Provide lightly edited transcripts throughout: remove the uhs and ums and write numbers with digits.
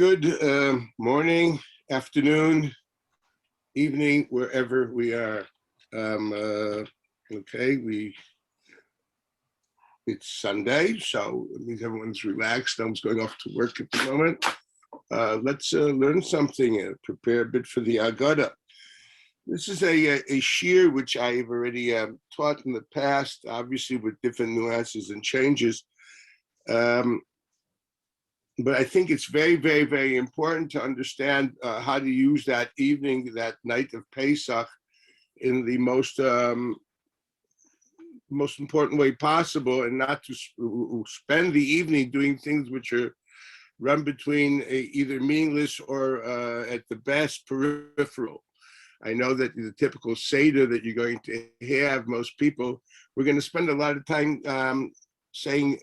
Good morning, afternoon, evening, wherever we are. Okay, it's Sunday, so it means everyone's relaxed. No one's going off to work at the moment. Let's learn something, prepare a bit for the Agada. This is a shir which I've already taught in the past, obviously with different nuances and changes. But I think it's very, very, very important to understand how to use that evening, that night of Pesach, in the most important way possible, and not to spend the evening doing things which are run between either meaningless or at the best peripheral. I know that the typical Seder that you're going to have, most people, we're going to spend a lot of time saying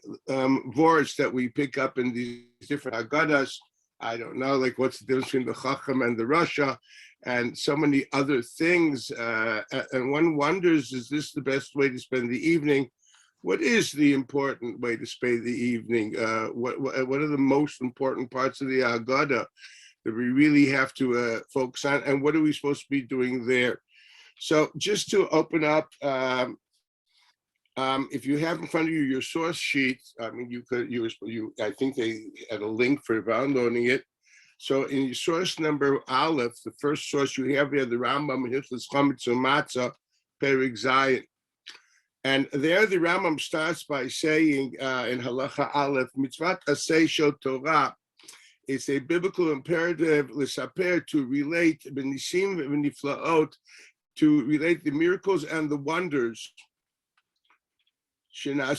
words that we pick up in these different Haggadahs. I don't know, like what's the difference between the Chacham and the Rasha, and so many other things. And one wonders, is this the best way to spend the evening? What is the important way to spend the evening? What are the most important parts of the Haggadah that we really have to focus on? And what are we supposed to be doing there? So just to open up, if you have in front of you your source sheet, I mean, I think they had a link for downloading it. So in your source number Aleph, the first source you have here, the Rambam, Hilchos Chametz U'Matzah, Perek Zayin. And there the Rambam starts by saying in Halacha Aleph, Mitzvat Aseh Shel Torah, it's a biblical imperative, l'saper, to relate b'nisim v'niflaot, to relate the miracles and the wonders that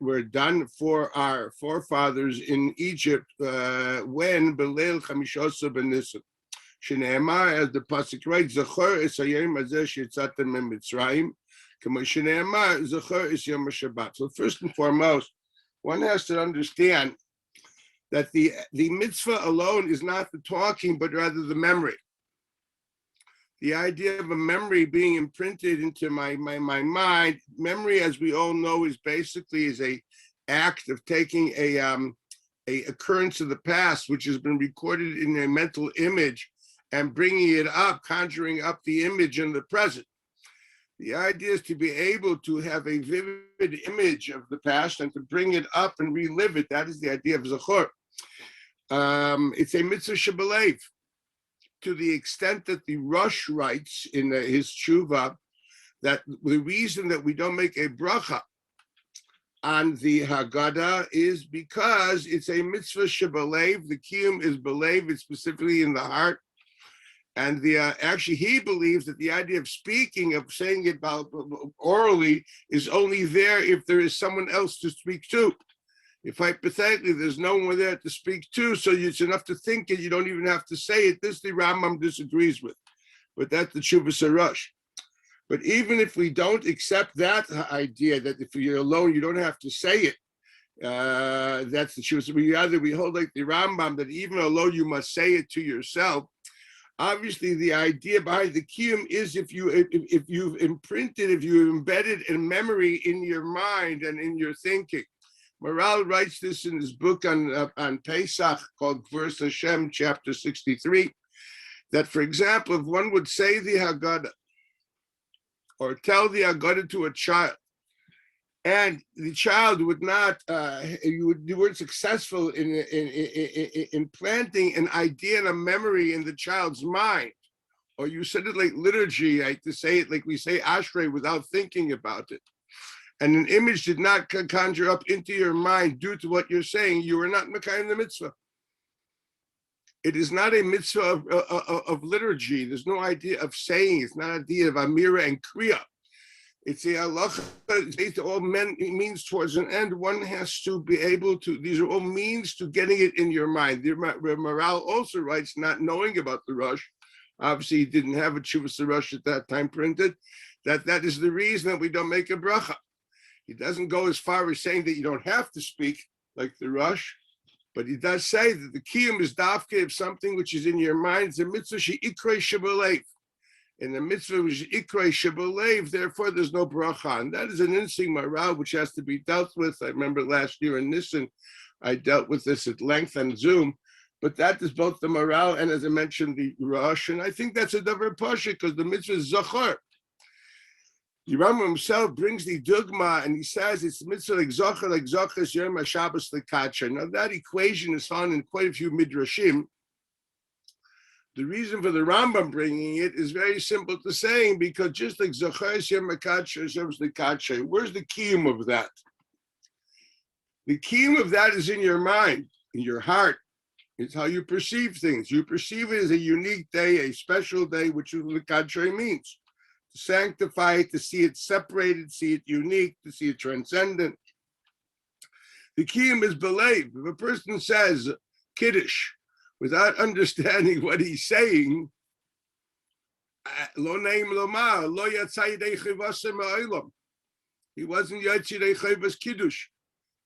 were done for our forefathers in Egypt when Beleil Chamishasa B'Nisan. Shneimar, as the pasuk writes, Zachor es hayom hazeh sheyatzatem miMitzrayim, k'mo shneimar, Zachor es yom HaShabbat. So first and foremost, one has to understand that the mitzvah alone is not the talking, but rather the memory. The idea of a memory being imprinted into my mind. Memory, as we all know, is a act of taking a occurrence of the past, which has been recorded in a mental image, and bringing it up, conjuring up the image in the present. The idea is to be able to have a vivid image of the past and to bring it up and relive it. That is the idea of Zachor. It's a mitzvah shebelev, to the extent that the Rosh writes in his tshuva that the reason that we don't make a bracha on the Haggadah is because it's a mitzvah shebelev. The kiyum is belev, it's specifically in the heart. And actually he believes that the idea of speaking, of saying it orally, is only there if there is someone else to speak to. If hypothetically there's no one there to speak to, so it's enough to think it, you don't even have to say it. This the Rambam disagrees with, but that's the Tshuvas HaRosh. But even if we don't accept that idea, that if you're alone, you don't have to say it, that's the Tshuvas. We hold like the Rambam, that even alone you must say it to yourself. Obviously, the idea behind the kiyum is if you've imprinted, if you embedded a memory in your mind and in your thinking. Maral writes this in his book on Pesach called Verse Hashem, chapter 63, that, for example, if one would say the Haggadah or tell the Haggadah to a child, and the child would not, you weren't successful in planting an idea and a memory in the child's mind, or you said it like liturgy, like to say it like we say Ashrei without thinking about it, and an image did not conjure up into your mind due to what you're saying, you are not Mekayim the mitzvah. It is not a mitzvah of liturgy. There's no idea of saying. It's not an idea of Amira and Kriya. It's a halacha. It's all means towards an end. One has to be able to, these are all means to getting it in your mind. The Maral also writes, not knowing about the Rosh, obviously he didn't have a Tshuvas Rosh at that time printed, that is the reason that we don't make a bracha. He doesn't go as far as saying that you don't have to speak like the Rosh, but he does say that the kiyum is dafke of something which is in your mind. It's a mitzvah she'ikrei shebelev. In the mitzvah which is ikrei shebelev, therefore there's no bracha. And that is an interesting maral which has to be dealt with. I remember last year in Nisan, I dealt with this at length on Zoom, but that is both the morale and, as I mentioned, the Rosh. And I think that's a davar pasha because the mitzvah is zachar. The Rambam himself brings the dogma and he says it's mitzvah like zachar yom HaShabbos l'kadsha. Now that equation is found in quite a few midrashim. The reason for the Rambam bringing it is very simple to saying, because just like zachar yom HaShabbos l'kadsha, where's the kiyum of that? The kiyum of that is in your mind, in your heart. It's how you perceive things. You perceive it as a unique day, a special day, which is what l'kadsha means. To sanctify it, to see it separated, see it unique, to see it transcendent. The kiyum is belief. If a person says kiddush without understanding what he's saying, lo neim lomar, lo yatzai yidei chivaseh ma'olam. He wasn't yatzai yidei chivas kiddush.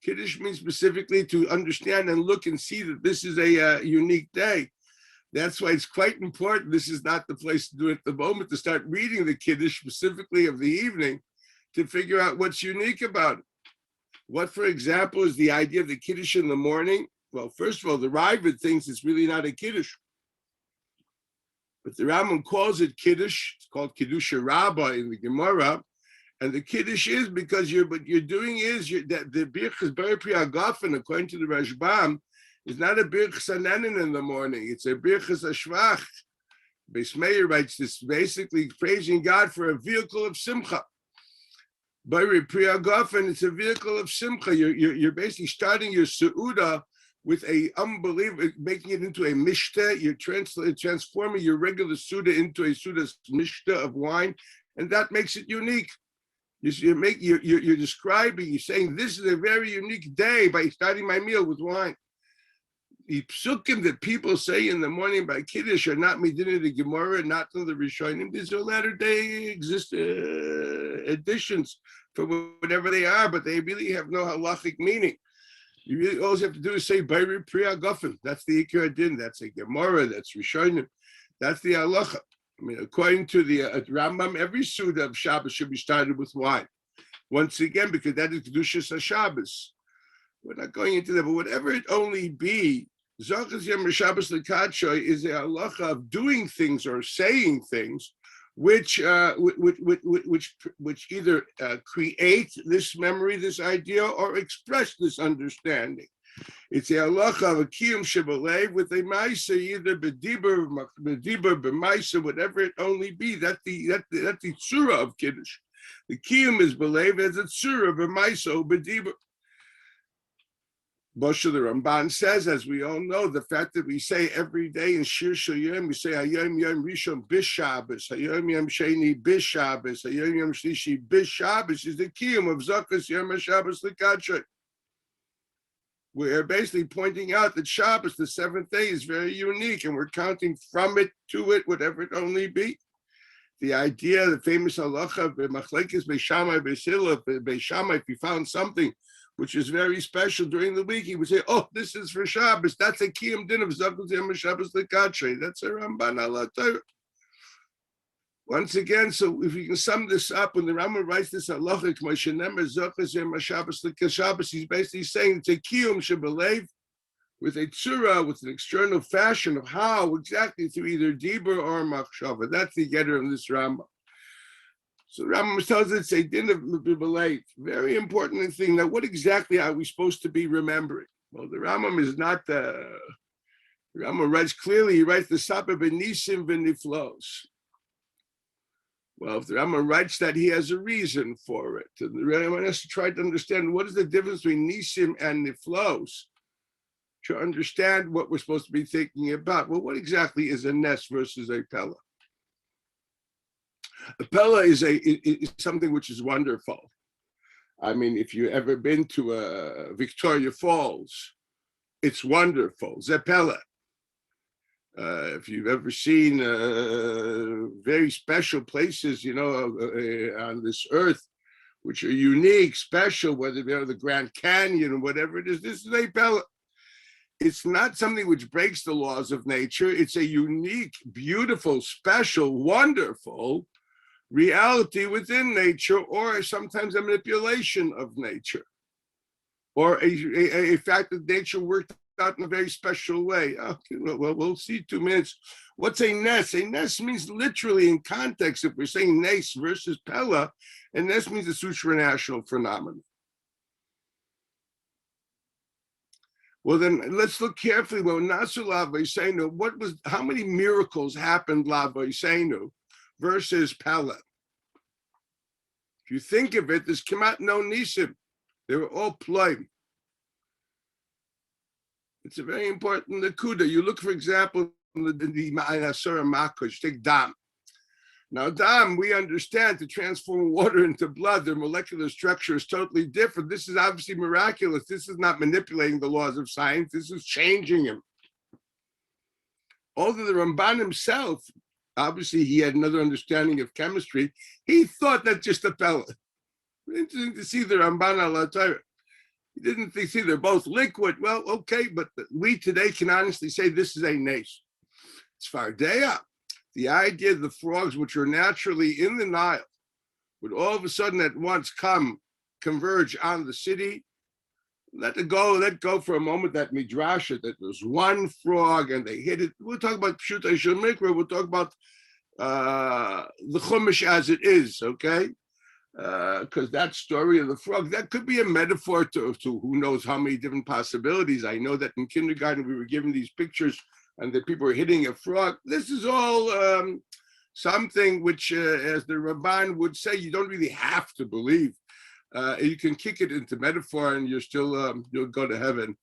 Kiddush means specifically to understand and look and see that this is a unique day. That's why it's quite important. This is not the place to do it at the moment, to start reading the Kiddush, specifically of the evening, to figure out what's unique about it. What, for example, is the idea of the Kiddush in the morning? Well, first of all, the Ravid thinks it's really not a Kiddush. But the Rambam calls it Kiddush. It's called Kiddush Rabbah in the Gemara. And the Kiddush is because what you're doing is that the Birchas Bar Pri Agafen, according to the Rashbam, it's not a birchas hananin in the morning. It's a birchas hashvach. Beis Meir writes this, basically praising God for a vehicle of simcha. Bari Pri Agafen, it's a vehicle of simcha. You're basically starting your seuda with a unbelievable, making it into a mishta. You're transforming your regular suda into a suda mishta of wine, and that makes it unique. You're describing, you're saying this is a very unique day by starting my meal with wine. The psukim that people say in the morning by Kiddush are not Medina the Gemara, not in the Rishonim. These are latter-day additions for whatever they are, but they really have no halachic meaning. You really all you have to do is say Bayri Priya Gofen. That's the Ikar Din. That's a Gemara. That's Rishonim. That's the halacha. I mean, according to the Rambam, every Suda of Shabbos should be started with wine. Once again, because that is Kedushas HaShabbos. We're not going into that, but whatever it only be, Zachas Yom HaShabbos L'Kadsha is a halacha of doing things or saying things which either create this memory, this idea, or express this understanding. It's a halacha of a kiyum shebalev with a ma'isa, either b'dibur, b'ma'isa, whatever it only be. That's the tzura of kiddush. The kiyum is believed as a tzura b'ma'isa or b'dibur. Moshe the Ramban says, as we all know, the fact that we say every day in Shir Shayim, we say Hayom Yom Rishon Bishabbos, Hayom Yom Sheni Bishabbos, Hayom Yom Shlishi Bishabbos is the kiyum of Zakas Yom HaShabbos L'Kadsha. We're basically pointing out that Shabbos, the seventh day, is very unique, and we're counting from it to it, whatever it only be. The idea, the famous halacha, B'machlekes Beishamai Beisila, Beishamai, if he found something which is very special during the week, he would say, oh, this is for Shabbos. That's a kiyum din of Zakas Yom HaShabbos L'Kadsha. That's a Ramban ala Torah. Once again, so if we can sum this up, when the Rambam writes this halacha, he's basically saying it's a kiyum shebelev with a tzura, with an external fashion of how exactly through either dibur or machshava. That's the getter of this Rambam. So the Rambam tells us it's a din of belev. Very important thing. Now, what exactly are we supposed to be remembering? Well, the Rambam is not the Rambam writes clearly. He writes the sapa benisim v'niflos. Well, if the Rambam writes that, he has a reason for it. And the Rambam has to try to understand what is the difference between nisim and niflos to understand what we're supposed to be thinking about. Well, what exactly is a nes versus a pella? A pella is something which is wonderful. I mean, if you've ever been to Victoria Falls, it's wonderful. Zepella. If you've ever seen very special places, on this earth, which are unique, special, whether they're the Grand Canyon or whatever it is, this is a pella. It's not something which breaks the laws of nature. It's a unique, beautiful, special, wonderful reality within nature, or sometimes a manipulation of nature. or a fact that nature worked out in a very special way. Okay, well, we'll see 2 minutes. What's a nes? A nes means literally in context, if we're saying nes versus pella, and nes means a supernatural phenomenon. Well, then let's look carefully. Well, Nasu Lavaisenu, how many miracles happened Lavaisenu versus pella? If you think of it, there's Kemat no Nisim. They were all ploy. It's a very important nakuda. You look, for example, in the Ma'anasura Makush, take dam. Now, dam, we understand to transform water into blood, their molecular structure is totally different. This is obviously miraculous. This is not manipulating the laws of science. This is changing him. Although the Ramban himself, obviously he had another understanding of chemistry, he thought that's just a pellet. Interesting to see the Ramban al-Torah. He didn't see they're both liquid. Well, okay, but we today can honestly say this is a nes. It's Fardeya. The idea of the frogs, which are naturally in the Nile, would all of a sudden at once converge on the city. Let go for a moment that midrasha, that there's one frog and they hit it. We'll talk about Pshuta Shel Mikra. We'll talk about the Chumash as it is, okay? Because that story of the frog, that could be a metaphor to who knows how many different possibilities. I know that in kindergarten we were given these pictures and the people were hitting a frog. This is all something which, as the Ramban would say, you don't really have to believe. You can kick it into metaphor and you're still, you'll go to heaven.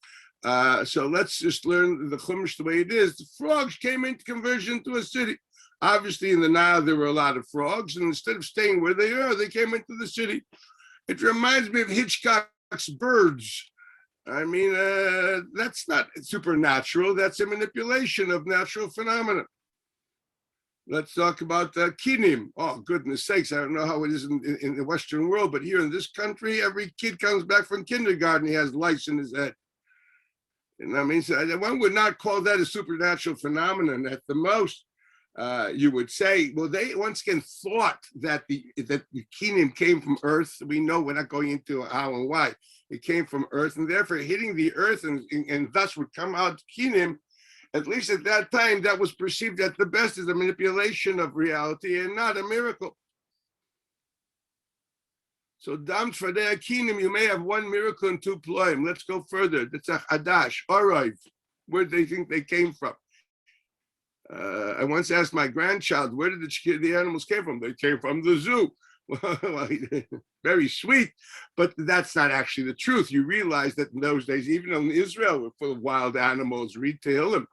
So let's just learn the Chumash the way it is. The frogs came into conversion to a city. Obviously, in the Nile, there were a lot of frogs, and instead of staying where they are, they came into the city. It reminds me of Hitchcock's Birds. I mean, that's not supernatural. That's a manipulation of natural phenomena. Let's talk about kinim. Oh, goodness sakes, I don't know how it is in the Western world, but here in this country, every kid comes back from kindergarten, he has lice in his head. And I mean, so one would not call that a supernatural phenomenon. At the most, you would say, well, they once again thought that the kinim came from Earth. We know we're not going into how and why. It came from Earth, and therefore hitting the Earth and thus would come out kinim. At least at that time, that was perceived at the best as a manipulation of reality and not a miracle. So dam tvadei kinim, you may have one miracle and two ploim. Let's go further. That's a hadash, Araiv. Where do they think they came from? I once asked my grandchild, where did the animals came from? They came from the zoo. Well, very sweet, but that's not actually the truth. You realize that in those days, even in Israel, we're full of wild animals, read Tehillim.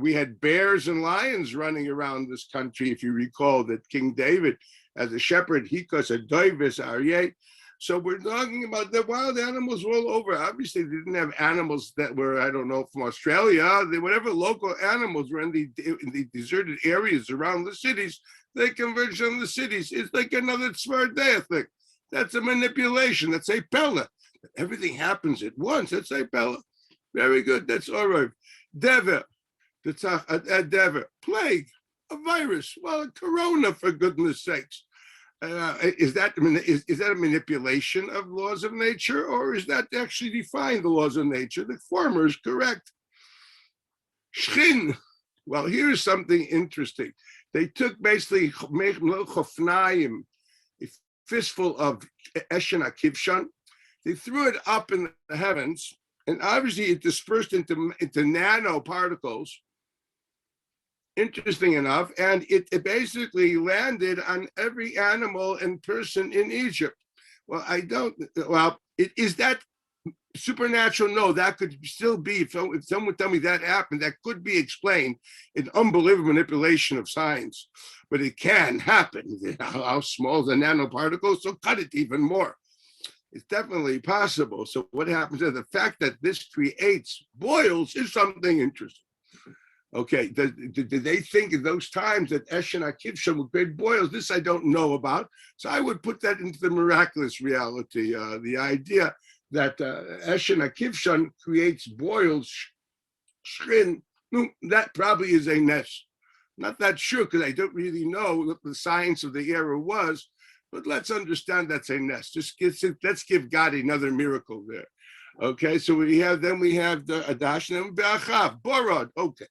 We had bears and lions running around this country, if you recall that King David, as a shepherd, hikos a doivis aryeh. So we're talking about the wild animals all over. Obviously, they didn't have animals that were, I don't know, from Australia. Whatever local animals were in the deserted areas around the cities, they converged on the cities. It's like another Tzvardea thing. That's a manipulation. That's a pella. Everything happens at once. That's a pella. Very good. That's all right. Dever. A dever. Plague. A virus. Well, a corona, for goodness sakes. Is that a manipulation of laws of nature, or is that actually defying the laws of nature? The former is correct. Shchin. Well, here's something interesting. They took basically a fistful of Eshen Akivshan. They threw it up in the heavens, and obviously it dispersed into nanoparticles. Interesting enough, and it basically landed on every animal and person in Egypt. Well, is that supernatural? No, that could still be, if someone would tell me that happened, that could be explained in unbelievable manipulation of science, but it can happen. How small is a nanoparticle? So cut it even more. It's definitely possible. So what happens is the fact that this creates boils is something interesting. Okay, did they think in those times that Eshen Akivshan would create boils? This I don't know about. So I would put that into the miraculous reality. The idea that Eshen Akivshan creates boils, shrin, that probably is a nes. Not that sure, because I don't really know what the science of the era was, but let's understand that's a nes. Let's give God another miracle there. Okay, so we have the Adash and Be'achav, Borod. Okay,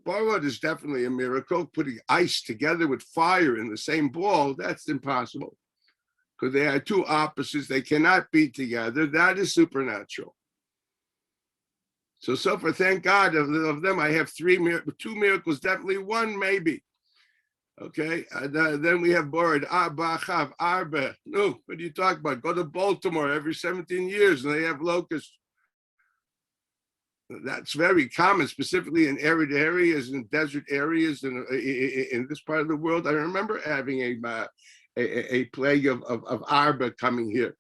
Borod is definitely a miracle. Putting ice together with fire in the same ball, that's impossible. Because they are two opposites, they cannot be together. That is supernatural. So far, thank God, of them, I have two miracles, definitely one, maybe. Okay, then we have Borod, Bachav, Arba. No, what are you talking about? Go to Baltimore every 17 years and they have locusts. That's very common, specifically in arid areas and desert areas in this part of the world. I remember having a plague of Arba coming here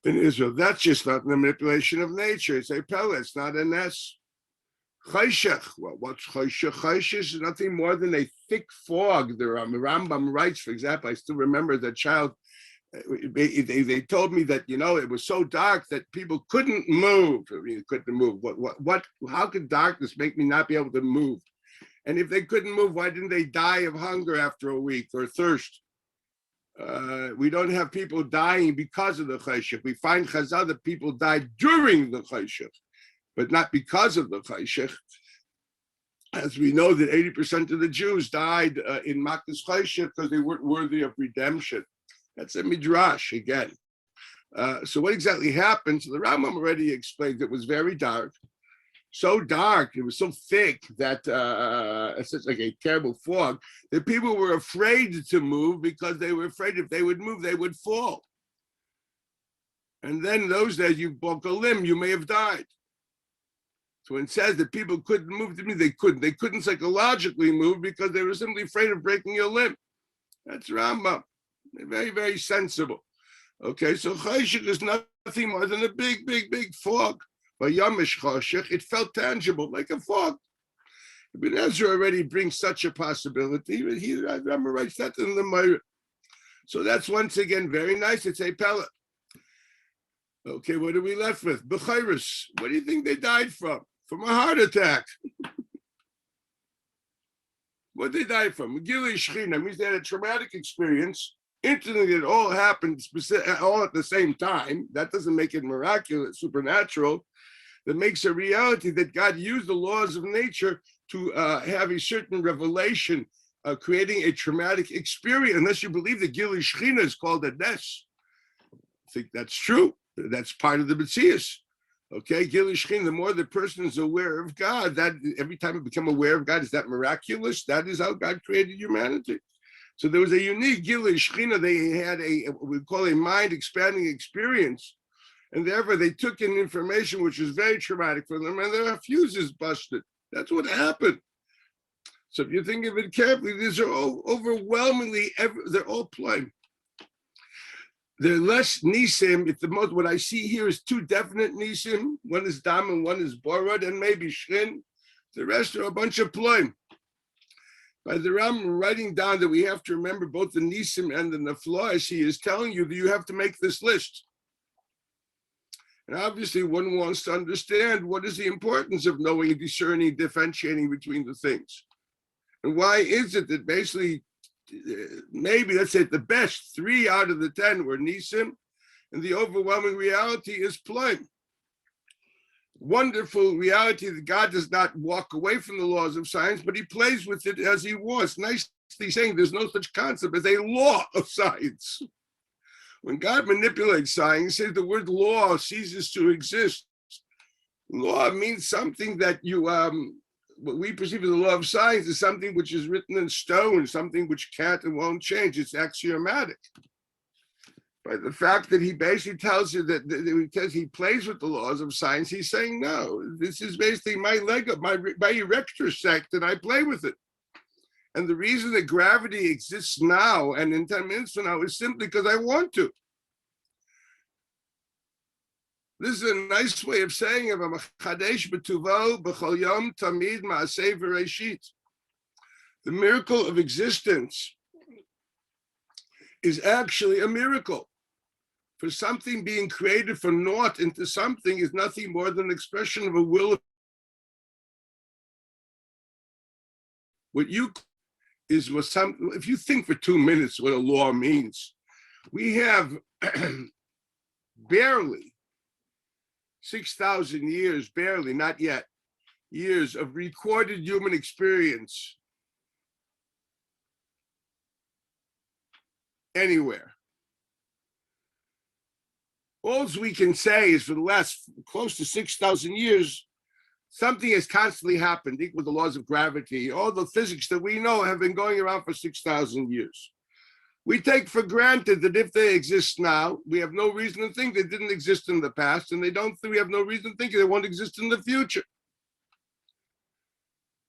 in Israel. That's just not the manipulation of nature. It's a pellet, it's not a nest. Chayshech, well, what's Chayshech? Chayshech is nothing more than a thick fog. The Rambam writes, for example, I still remember the child, they told me that, it was so dark that people couldn't move. Couldn't move. How could darkness make me not be able to move? And if they couldn't move, why didn't they die of hunger after a week or thirst? We don't have people dying because of the Chayshech. We find Chazal that people died during the Chayshech, but not because of the Chayshech. As we know that 80% of the Jews died in Makkah's Chayshech because they weren't worthy of redemption. That's a midrash again. So what exactly happened? So the Rambam already explained it was very dark. So dark, it was so thick that it's just like a terrible fog, that people were afraid to move because they were afraid if they would move, they would fall. And then in those days, you broke a limb, you may have died. So when it says that people couldn't move, to me, they couldn't. They couldn't psychologically move because they were simply afraid of breaking a limb. That's Rambam. Very, very sensible. Okay, so Chayshech is nothing more than a big, big, big fog. By Yamish Chayshech, it felt tangible, like a fog. Ibn Ezra already brings such a possibility, but Rambam writes that in the Meir. So that's once again very nice. It's a pellet. Okay, what are we left with? Bechayros. What do you think they died from? From a heart attack. What they died from? Gilui Shechina means they had a traumatic experience. Interestingly, it all happened all at the same time. That doesn't make it miraculous, supernatural. That makes a reality that God used the laws of nature to have a certain revelation, creating a traumatic experience. Unless you believe that Gilui Shechina is called a Nes. I think that's true. That's part of the Metzius. Okay, Gilui Shechina, the more the person is aware of God, that every time you become aware of God, is that miraculous? That is how God created humanity. So there was a unique Gilui Shechina. They had what we call a mind-expanding experience. And therefore, they took in information which was very traumatic for them, and their fuses busted. That's what happened. So if you think of it carefully, these are all overwhelmingly, they're all plain. They're less nisim. It's the most, what I see here is two definite nisim. One is dam and one is borod and maybe shrin. The rest are a bunch of plain. By the Ram writing down that we have to remember both the nisim and the naflos, he is telling you that you have to make this list. And obviously one wants to understand what is the importance of knowing, discerning, differentiating between the things. And why is it that basically, maybe let's say at the best, 3 out of the 10 were nisim, and the overwhelming reality is plain. Wonderful reality that God does not walk away from the laws of science, but he plays with it as he wants. Nicely saying there's no such concept as a law of science. When God manipulates science, says the word law ceases to exist. Law means something that you, what we perceive as the law of science is something which is written in stone, something which can't and won't change. It's axiomatic. By the fact that he basically tells you that he plays with the laws of science, he's saying, no, this is basically my Lego, my erector sect, and I play with it. And the reason that gravity exists now and in 10 minutes from now is simply because I want to. This is a nice way of saying of a chadesh b'tuvo b'chol yom tamid ma'aseh v'reishit. The miracle of existence is actually a miracle. For something being created from naught into something is nothing more than an expression of a will. What you is what some, if you think for 2 minutes what a law means, we have barely 6,000 years, barely, not yet, years of recorded human experience anywhere. All we can say is for the last close to 6,000 years, something has constantly happened, equal to the laws of gravity. All the physics that we know have been going around for 6,000 years. We take for granted that if they exist now, we have no reason to think they didn't exist in the past, and we have no reason to think they won't exist in the future.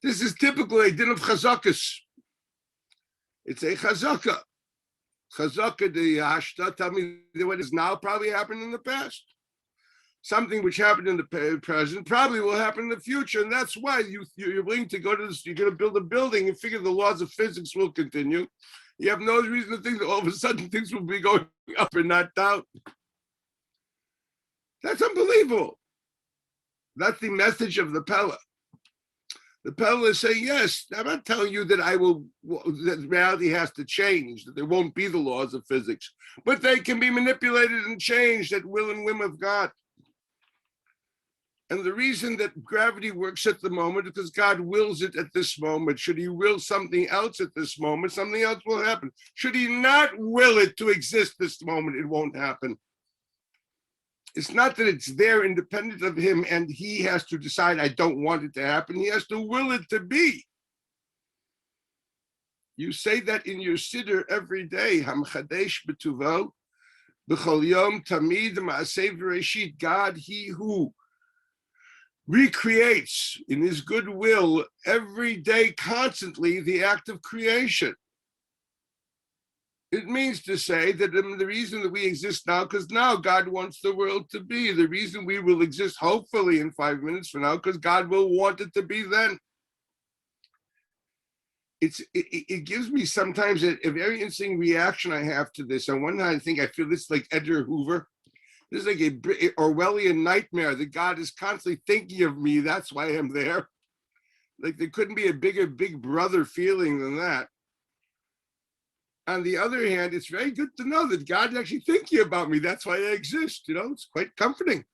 This is typical a din of chazakas. It's a chazaka. Chazaka, the hashta, tell me what is now probably happened in the past. Something which happened in the present probably will happen in the future, and that's why you're willing to go to this. You're going to build a building and figure the laws of physics will continue. You have no reason to think that all of a sudden things will be going up and not down. That's unbelievable. That's the message of the Pella. The Pella is saying, yes, I'm not telling you that that reality has to change, that there won't be the laws of physics, but they can be manipulated and changed at will and whim of God. And the reason that gravity works at the moment is because God wills it at this moment. Should he will something else at this moment, something else will happen. Should he not will it to exist this moment, it won't happen. It's not that it's there independent of him and he has to decide, I don't want it to happen. He has to will it to be. You say that in your siddur every day. Hamchadesh b'tuvo, b'chol yom tamid ma'aseh v'reshit. God, he who recreates in his goodwill every day, constantly, the act of creation. It means to say that the reason that we exist now, because now God wants the world to be. The reason we will exist, hopefully in 5 minutes from now, because God will want it to be then. It gives me sometimes a very interesting reaction I have to this. On one hand, I feel this like Edgar Hoover. This is like a Orwellian nightmare that God is constantly thinking of me. That's why I'm there. Like there couldn't be a bigger big brother feeling than that. On the other hand, it's very good to know that God's actually thinking about me. That's why I exist. It's quite comforting.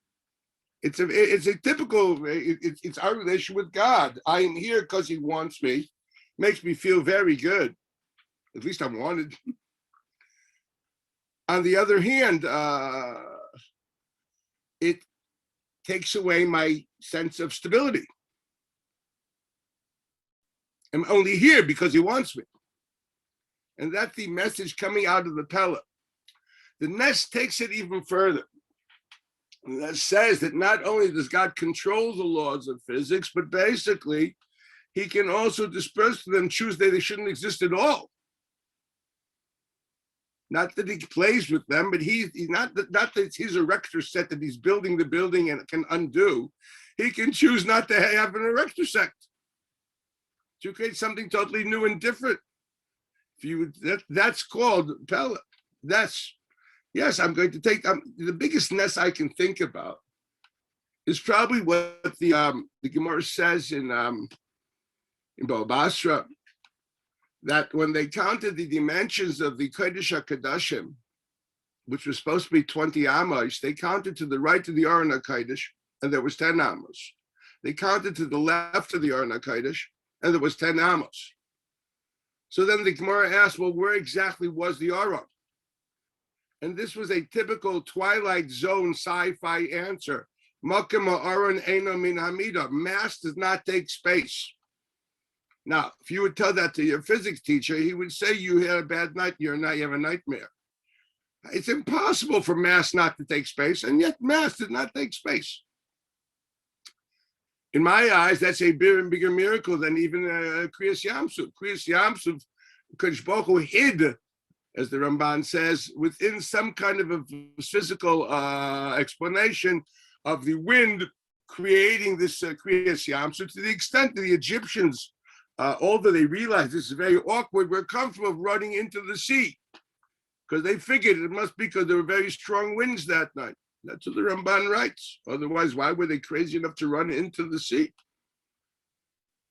It's a typical, it's our relation with God. I am here because he wants me. Makes me feel very good. At least I'm wanted. On the other hand, it takes away my sense of stability. I'm only here because he wants me. And that's the message coming out of the Pella. The Ness takes it even further. And that says that not only does God control the laws of physics, but basically he can also disperse them, choose that they shouldn't exist at all. Not that he plays with them, but he's not that it's his erector set that he's building the building and can undo. He can choose not to have an erector set to create something totally new and different. That's called Pella. Yes, I'm going to take the biggest ness I can think about is probably what the Gemara says in Baba Basra, that when they counted the dimensions of the Kodesh HaKadoshim, which was supposed to be 20 amos, they counted to the right of the Aron HaKodesh, and there was 10 amos. They counted to the left of the Aron HaKodesh, and there was 10 amos. So then the Gemara asked, well, where exactly was the Aron? And this was a typical Twilight Zone sci-fi answer. Makom ha'aron eino min hamida. Mass does not take space. Now, if you would tell that to your physics teacher, he would say you had a bad night, you have a nightmare. It's impossible for mass not to take space, and yet mass did not take space. In my eyes, that's a bigger miracle than even Kriyas Yamsuf. Kriyas Yamsuf, Kodesh Baruch Hu hid, as the Ramban says, within some kind of a physical explanation of the wind creating this Kriyas Yamsuf, to the extent that the Egyptians, although they realized this is very awkward, were comfortable running into the sea because they figured it must be because there were very strong winds that night. That's what the Ramban writes. Otherwise, why were they crazy enough to run into the sea?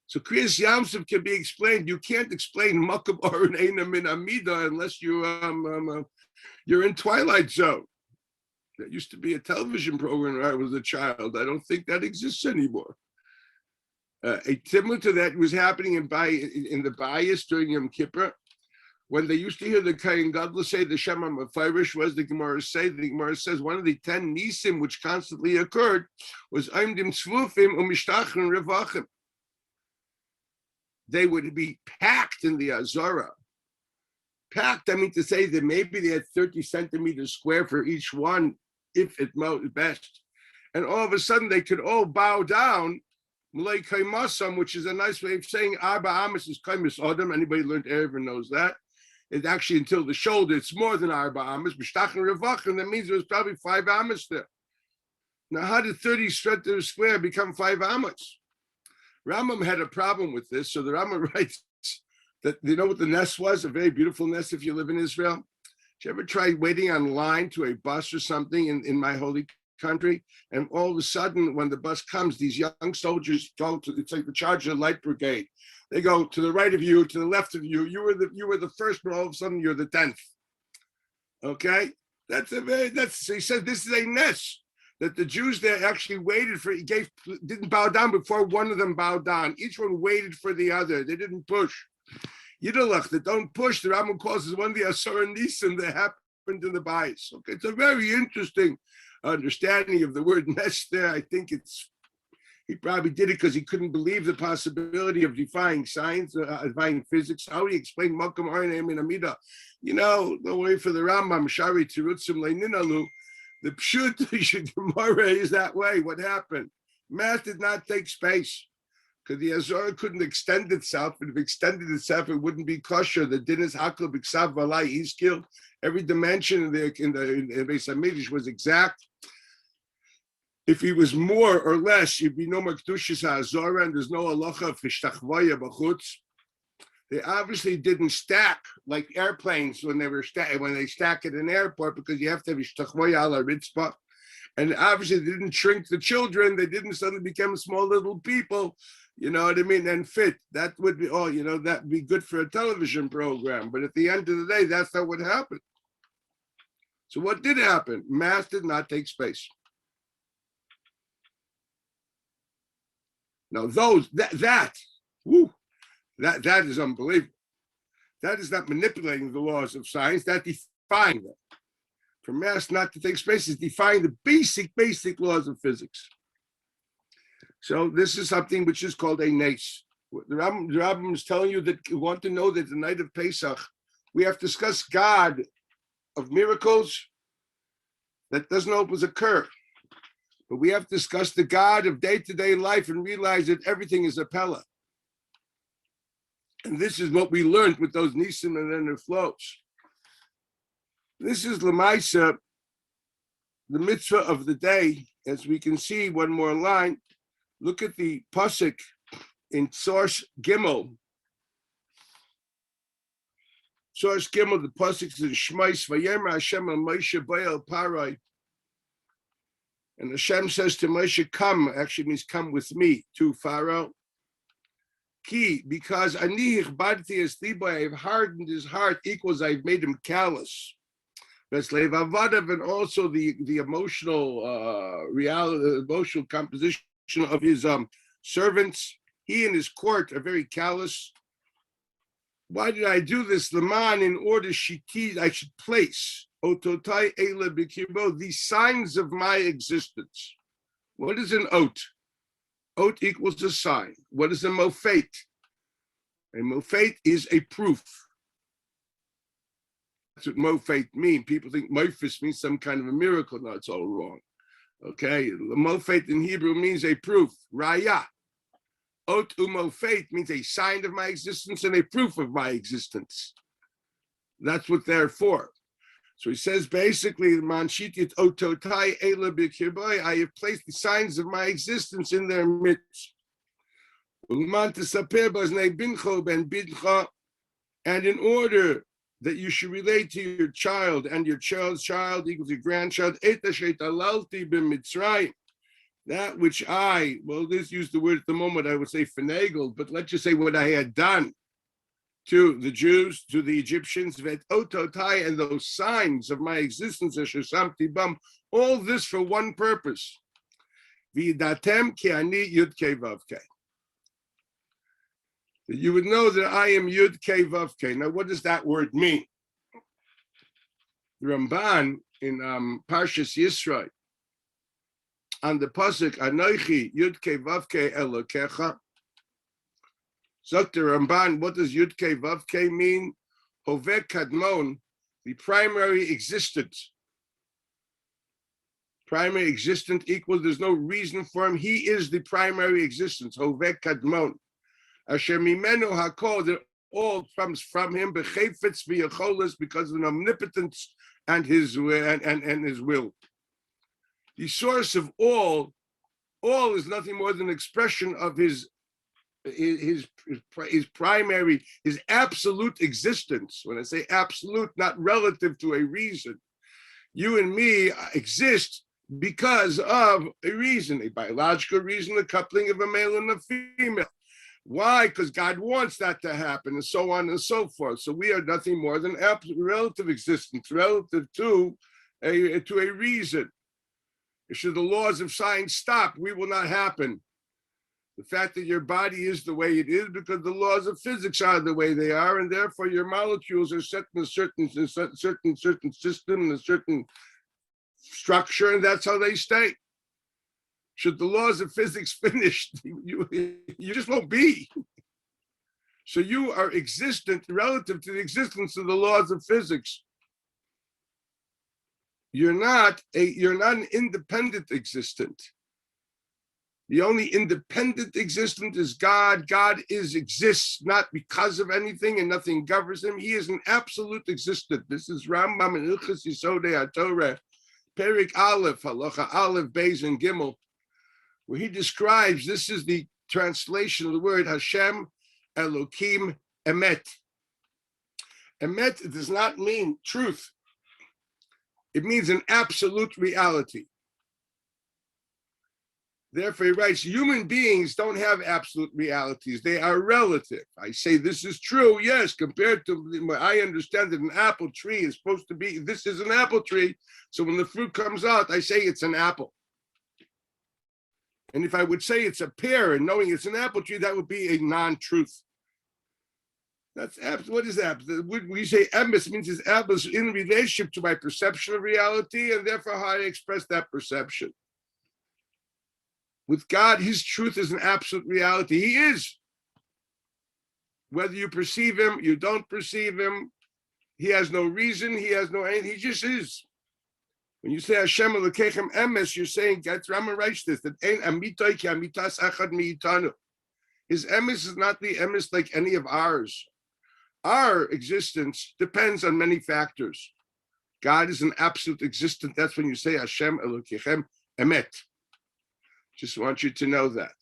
So Kriyas Yamsuf can be explained. You can't explain Makom Aron Eino Min Amida unless you're in Twilight Zone. That used to be a television program when I was a child. I don't think that exists anymore. Similar to that was happening in the bias during Yom Kippur, when they used to hear the Kohen Gadol say the Shema Mefarish, was the Gemara says one of the 10 nisim which constantly occurred was Aimdim Tzvufim Umishtachim Revachim. They would be packed in the Azara. Packed, I mean to say that maybe they had 30 centimeters square for each one, if at best. And all of a sudden they could all bow down, which is a nice way of saying Arba Amas is Kaimis Adam. Anybody learned Erev knows that. It's actually until the shoulder, it's more than Arba Amas. Mishtachim Revachim, that means it was probably 5 Amas there. Now, how did 30 centimeters square become 5 Amas? Rambam had a problem with this, so the Rambam writes that, you know what the nest was? A very beautiful nest if you live in Israel. Did you ever try waiting on line to a bus or something in my holy country? And all of a sudden, when the bus comes, these young soldiers go to, it's like the charge of the light brigade. They go to the right of you, to the left of you. You were the first, but all of a sudden you're the 10th. Okay? He said this is a nest. That the Jews there actually waited for, didn't bow down before one of them bowed down. Each one waited for the other. They didn't push. Yiddelach, that don't push, the Rambam calls is one of the Asar Nisim that happened in the Bayis. Okay, it's a very interesting understanding of the word nest there. I think he probably did it because he couldn't believe the possibility of defying science, defying physics. How do you explain Malkam Arneim in Amida? You know, don't wait for the Rambam, Shari Tirutzim Leininalu. The Pshut Gemara is that way. What happened? Math did not take space because the Azor couldn't extend itself. If it extended itself, it wouldn't be kosher. The din is hakol b'ksav v'alai. He's killed. Every dimension in the Beis Hamikdash was exact. If he was more or less, you'd be no makdushas ha'azora, and there's no halacha f'shtachvaya b'chutz. They obviously didn't stack like airplanes when they stack at an airport, because you have to have ishtachvoya ala ritzpah. And obviously they didn't shrink the children. They didn't suddenly become small little people, you know what I mean, and fit. That would be, that'd be good for a television program. But at the end of the day, that's not what happened. So what did happen? Mass did not take space. Now that is unbelievable. That is not manipulating the laws of science, that defying them. For mass not to take space is defying the basic laws of physics. So this is something which is called a nace. The Rambam is telling you that you want to know that the night of Pesach, we have to discuss God of miracles that doesn't always occur. But we have to discuss the God of day-to-day life and realize that everything is a pella. And this is what we learned with those nisim and then their flows. This is Lamaisa, the mitzvah of the day. As we can see, one more line. Look at the pasuk in source Gimel. Source Gimel, the pasuk is Shmais Vayemer Hashem al Moshe Bayal Parai. And Hashem says to Moshe, come, actually means come with me to Pharaoh. Key, because Ani Ichbadti es libo, I've hardened his heart, equals I've made him callous. And also the emotional emotional composition of his servants. He and his court are very callous. Why did I do this? The man, in order I should place ototai ela b'kirbo, the signs of my existence. What is an oat? Oat equals a sign. What is a mofet? A mofet is a proof. That's what mofet means. People think mofis means some kind of a miracle. No, it's all wrong. Okay, mofet in Hebrew means a proof. Raya. Ot umofet means a sign of my existence and a proof of my existence. That's what they're for. So he says basically, Manshitit ototai ela b'kirboy, I have placed the signs of my existence in their midst. And in order that you should relate to your child and your child's child equals your grandchild, that which this use the word at the moment, I would say finagled, but let's just say what I had done. to the Jews, to the Egyptians, vet ototai, and those signs of my existence, all this for one purpose. V'yidatem ki ani yud kei vav kei. That you would know that I am yud kei vav kei. Now, what does that word mean? The Ramban in Parshas Yisro, on the pasuk Anochi yud kei vav kei Elokecha. Dr. Ramban, what does Yud Kei Vav Kei mean? Hoveh Kadmon, the primary existence. Primary existent equals, there's no reason for him. He is the primary existence. Hoveh Kadmon. Asher Mimenu Hakol, that all comes from him, Bechefetz v'Yacholos, because of an omnipotence and his will. The source of all is nothing more than an expression of his primary, his absolute existence. When I say absolute, not relative to a reason. You and me exist because of a reason, a biological reason, the coupling of a male and a female. Why? Because God wants that to happen, and so on and so forth. So we are nothing more than relative existence, relative to a reason. Should the laws of science stop, we will not happen. The fact that your body is the way it is because the laws of physics are the way they are, and therefore your molecules are set in a certain system, in a certain structure, and that's how they stay. Should the laws of physics finish, you just won't be. So you are existent relative to the existence of the laws of physics. You're not an independent existent. The only independent existent is God. God exists not because of anything, and nothing governs him. He is an absolute existent. This is Rambam in Ilchos Yisodei HaTorah, Perik Aleph, Halacha Aleph, Beis and Gimel, where he describes, this is the translation of the word Hashem Elokim Emet. Emet does not mean truth. It means an absolute reality. Therefore, he writes, human beings don't have absolute realities. They are relative. I say this is true, yes, compared to, I understand that an apple tree is supposed to be, this is an apple tree. So when the fruit comes out, I say it's an apple. And if I would say it's a pear and knowing it's an apple tree, that would be a non-truth. That's what is that? We say emes means it's emes in relationship to my perception of reality, and therefore how I express that perception. With God, his truth is an absolute reality. He is. Whether you perceive him, you don't perceive him, he has no reason, he has no end, he just is. When you say Hashem Elokechem emes, you're saying, that's Rama writes this, that ein amitoi ki amitas achad mi'itanu. His emes is not the emes like any of ours. Our existence depends on many factors. God is an absolute existence. That's when you say Hashem Elokechem emet. Just want you to know that.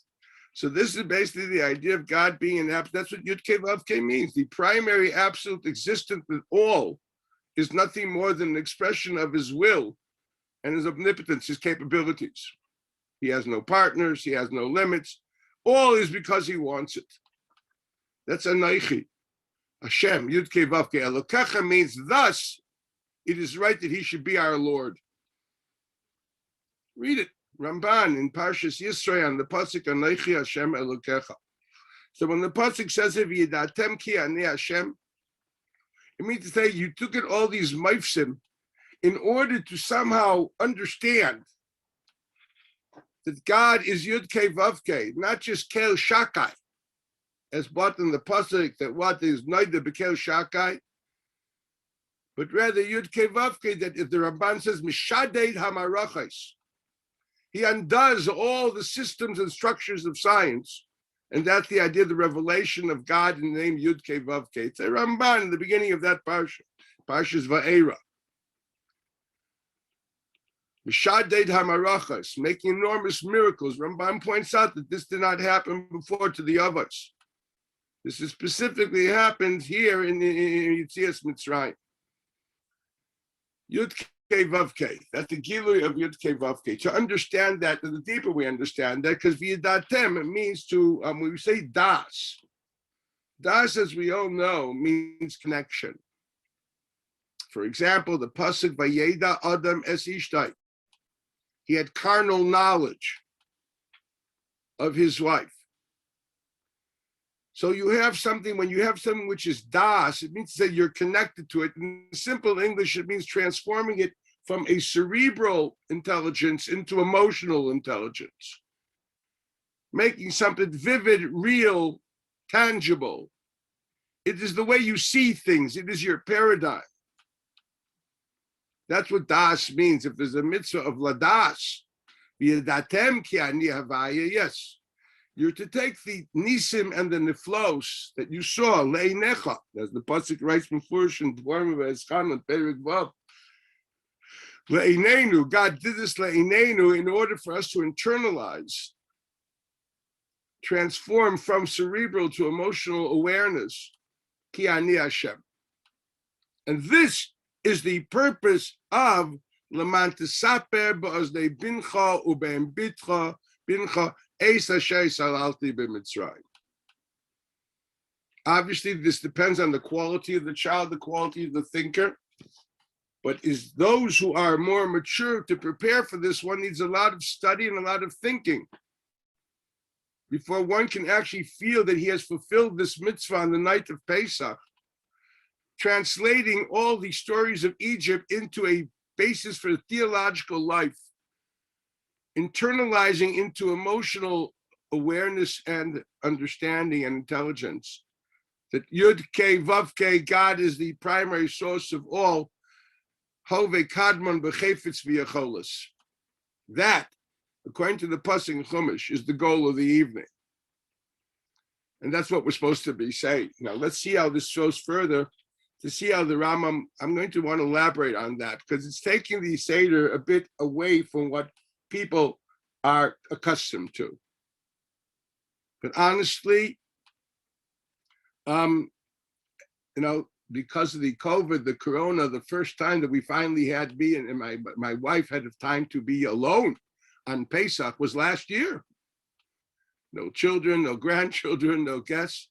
So this is basically the idea of God being an absolute. That's what Yud Kei Vav Kei means. The primary absolute existence of all is nothing more than an expression of his will and his omnipotence, his capabilities. He has no partners. He has no limits. All is because he wants it. That's Anochi. Hashem, Yud Kei Vav Kei. Elokecha means thus it is right that he should be our Lord. Read it. Ramban in Parshas Yisro on the pasuk Anochi Hashem Elokecha. So when the pasuk says V'yidatem ki ani Hashem, it means to say you took it all these mifsim in order to somehow understand that God is Yud Kei Vav Kei, not just Kel Shakai, as brought in the pasuk that what is neither Bekel Shakai, but rather Yud Kei Vav Kei, that if the Ramban says Mishadeid Hamarachos, he undoes all the systems and structures of science. And that's the idea of the revelation of God in the name Yud Kei Vav Kei. It's a Ramban in the beginning of that parsha, Parshas Va'era. Mishadeid Hamarachas, making enormous miracles. Ramban points out that this did not happen before to the Avos. This is specifically happened here in Yetzias Mitzrayim. Yud Kei Vav Kei. That's the Gilui of Yud Kei Vav Kei. To understand that, the deeper we understand that, because V'yidatem, it means to, when we say das, Das, as we all know, means connection. For example, the pasuk Vayeda Adam es ishtai. He had carnal knowledge of his wife. So you have something, when you have something which is das, it means that you're connected to it. In simple English, it means transforming it from a cerebral intelligence into emotional intelligence. Making something vivid, real, tangible. It is the way you see things. It is your paradigm. That's what das means. If there's a mitzvah of ladas, yes, you're to take the nisim and the niflos that you saw, le'inecha, as the pasuk writes before in Dvarim v'Eschan and Perek Vav. Le'inenu, God did this le'inenu in order for us to internalize, transform from cerebral to emotional awareness. Ki ani Hashem. And this is the purpose of Leman Tisaper ba'oznei bincha ube'em bitcha bincha eis asher salalti b'Mitzrayim. Obviously, this depends on the quality of the child, the quality of the thinker. But is those who are more mature to prepare for this, one needs a lot of study and a lot of thinking before one can actually feel that he has fulfilled this mitzvah on the night of Pesach, translating all the stories of Egypt into a basis for theological life, internalizing into emotional awareness and understanding and intelligence, that Yud Ke Vav Ke, God is the primary source of all, Hove Kadmon B'Chefetz V'Yacholos. That, according to the Pasuk in Chumash, is the goal of the evening. And that's what we're supposed to be saying. Now, let's see how this goes further, to see how the Rambam, I'm going to want to elaborate on that, because it's taking the Seder a bit away from what people are accustomed to. But honestly, because of the COVID, the Corona, the first time that we finally had me and my wife had time to be alone on Pesach was last year. No children, no grandchildren, no guests.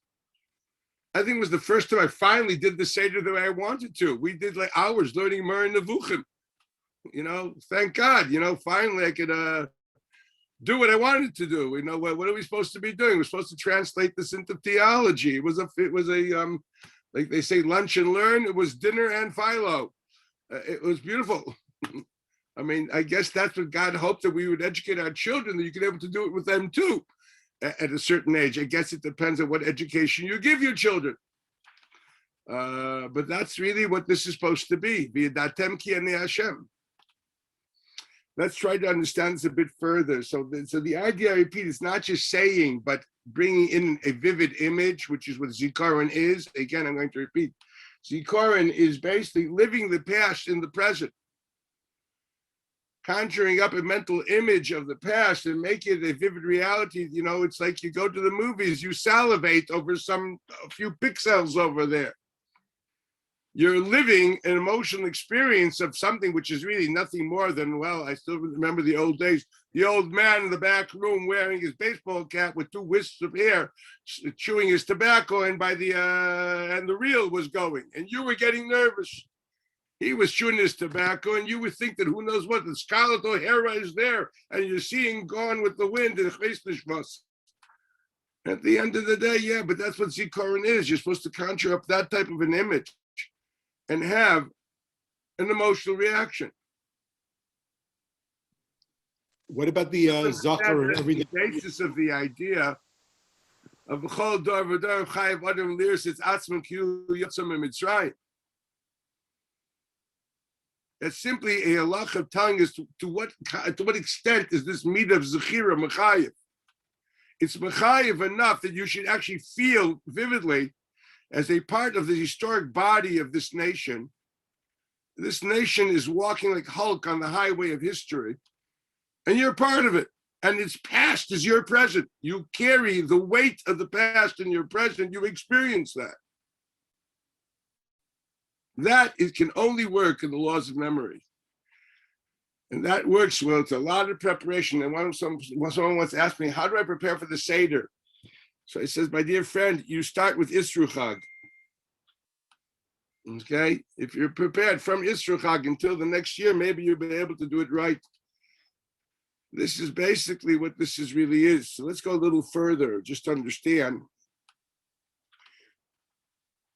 I think it was the first time I finally did the Seder the way I wanted to. We did like hours learning Mer and Nevuchim. Thank God, finally I could do what I wanted to do. What are we supposed to be doing? We're supposed to translate this into theology. It was a like they say, lunch and learn. It was dinner and philo. It was beautiful. I mean, I guess that's what God hoped, that we would educate our children, that you could be able to do it with them too at a certain age. I guess it depends on what education you give your children. But that's really what this is supposed to be. V'yadatem ki ani Hashem. Let's try to understand this a bit further. So the idea, I repeat, is not just saying, but bringing in a vivid image, which is what Zikaron is. Again, I'm going to repeat. Zikaron is basically living the past in the present, conjuring up a mental image of the past and make it a vivid reality. It's like you go to the movies, you salivate over a few pixels over there. You're living an emotional experience of something which is really nothing more than, well, I still remember the old days, the old man in the back room wearing his baseball cap with 2 wisps of hair, chewing his tobacco, and and the reel was going, and you were getting nervous. He was chewing his tobacco, and you would think that who knows what, the Scarlet O'Hara is there, and you're seeing Gone with the Wind and Chesnishmas. At the end of the day, yeah, but that's what Zikaron is. You're supposed to conjure up that type of an image and have an emotional reaction. What about the Zachar everything? The basis of the idea of B'chol Dor V'Dor Chayav Adam Lirs It's Atzman Kiyu Yotzam Mitzrayim. It's simply a halach of telling us to what extent is this midah of Zechira Mechayev. It's Mechayev enough that you should actually feel vividly as a part of the historic body of this nation. This nation is walking like Hulk on the highway of history, and you're part of it. And its past is your present. You carry the weight of the past in your present. You experience that. That it can only work in the laws of memory. And that works well. It's a lot of preparation. And someone once asked me, how do I prepare for the Seder? So he says, my dear friend, you start with Isru Chag. Okay, if you're prepared from Isru Chag until the next year, maybe you'll be able to do it right. This is basically what this really is. So let's go a little further, just to understand.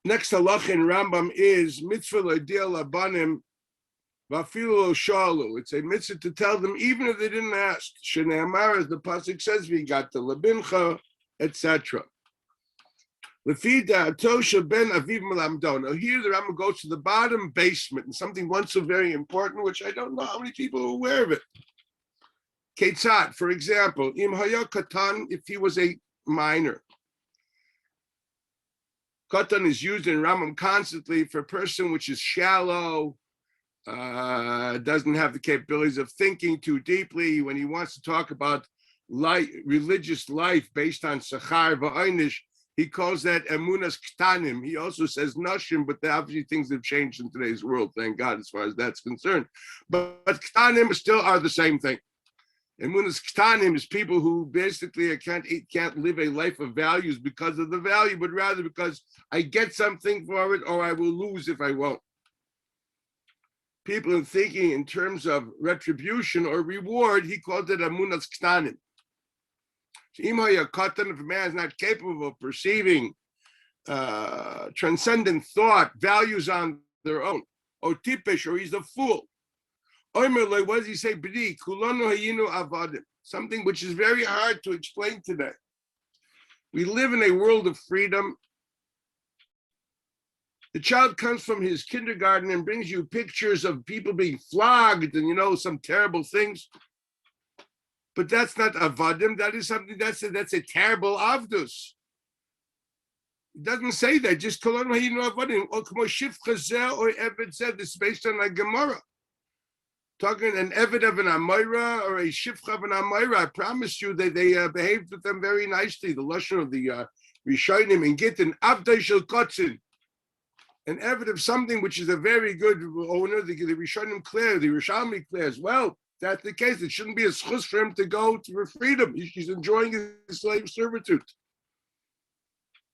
Next halacha in Rambam is mitzvah l'odea labanim v'afilu lo shalu. It's a mitzvah to tell them even if they didn't ask. Shneamar, as the pasuk says, v'gat labincha, etc. Lefida Tosha ben Aviv Malamdo. Now here the Rambam goes to the bottom basement and something once so very important, which I don't know how many people are aware of it. Ketzat, for example, Im Haya Katan, if he was a minor. Katan is used in Rambam constantly for a person which is shallow, doesn't have the capabilities of thinking too deeply. When he wants to talk about religious life based on Sachar Va'inish, he calls that emunas ktanim. He also says nashim, but obviously things have changed in today's world, thank God, as far as that's concerned. But ktanim still are the same thing. Emunas ktanim is people who basically can't live a life of values because of the value, but rather because I get something for it or I will lose if I won't. People are thinking in terms of retribution or reward, he called it emunas ktanim. If a man is not capable of perceiving transcendent thought, values on their own, or tipish, or he's a fool. What does he say? Something which is very hard to explain today. We live in a world of freedom. The child comes from his kindergarten and brings you pictures of people being flogged and, some terrible things. But that's not avadim. That is something that's a terrible avdus. It doesn't say that. Just kolon hayinu avadim or kmo shifcha zeh or eved said. This is based on a Gemara. Talking an eved of an amayra or a shifcha of an amayra. I promise you that they behaved with them very nicely. The lashon of the Rishonim and Gittin avdai shel kotzin. An eved of something which is a very good owner. The Rishonim clear. The Rishalmi clear as well. That's the case. It shouldn't be a schus for him to go for freedom. He's enjoying his slave servitude.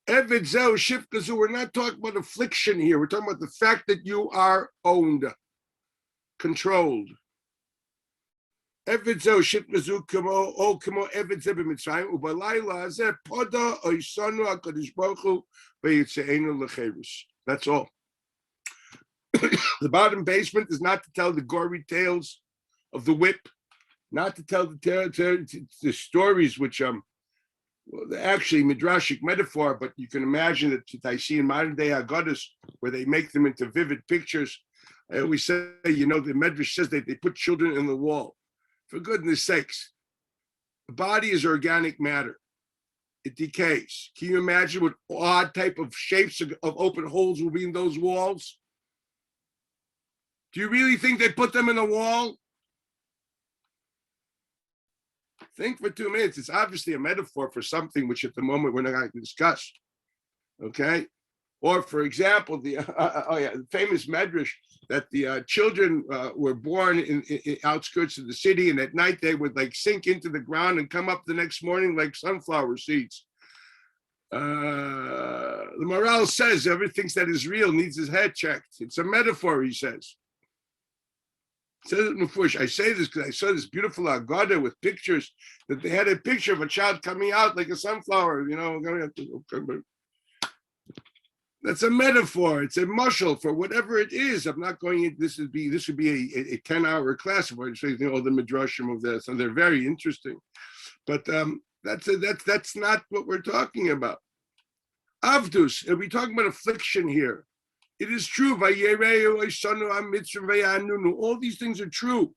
Eved zeh shifkazu. We're not talking about affliction here. We're talking about the fact that you are owned, controlled. Eved zeh shifkazu kamo eved zeh b'mitzrayim ubalayla zeh poda oisanu hakadosh baruch hu v'yitzeinu lecherus. That's all. The bottom basement is not to tell the gory tales of the whip, not to tell the stories which they're actually midrashic metaphor, but you can imagine that I see in modern day Haggadahs where they make them into vivid pictures. I always say, the Medrash says that they put children in the wall. For goodness sakes, the body is organic matter. It decays. Can you imagine what odd type of shapes of open holes will be in those walls? Do you really think they put them in a wall? Think for 2 minutes. It's obviously a metaphor for something which at the moment we're not going to discuss. Okay? Or for example, the famous medrash that the children were born in outskirts of the city, and at night they would sink into the ground and come up the next morning like sunflower seeds. The morale says everything that is real needs his head checked. It's a metaphor, he says. Says it in Mufush. I say this because I saw this beautiful Haggadah with pictures that they had a picture of a child coming out like a sunflower, That's a metaphor. It's a mashal for whatever it is. I'm not going into this. Would be a 10-hour class of what you say, all the midrashim of this, and they're very interesting. But that's not what we're talking about. Avdus, are we talking about affliction here? It is true. All these things are true.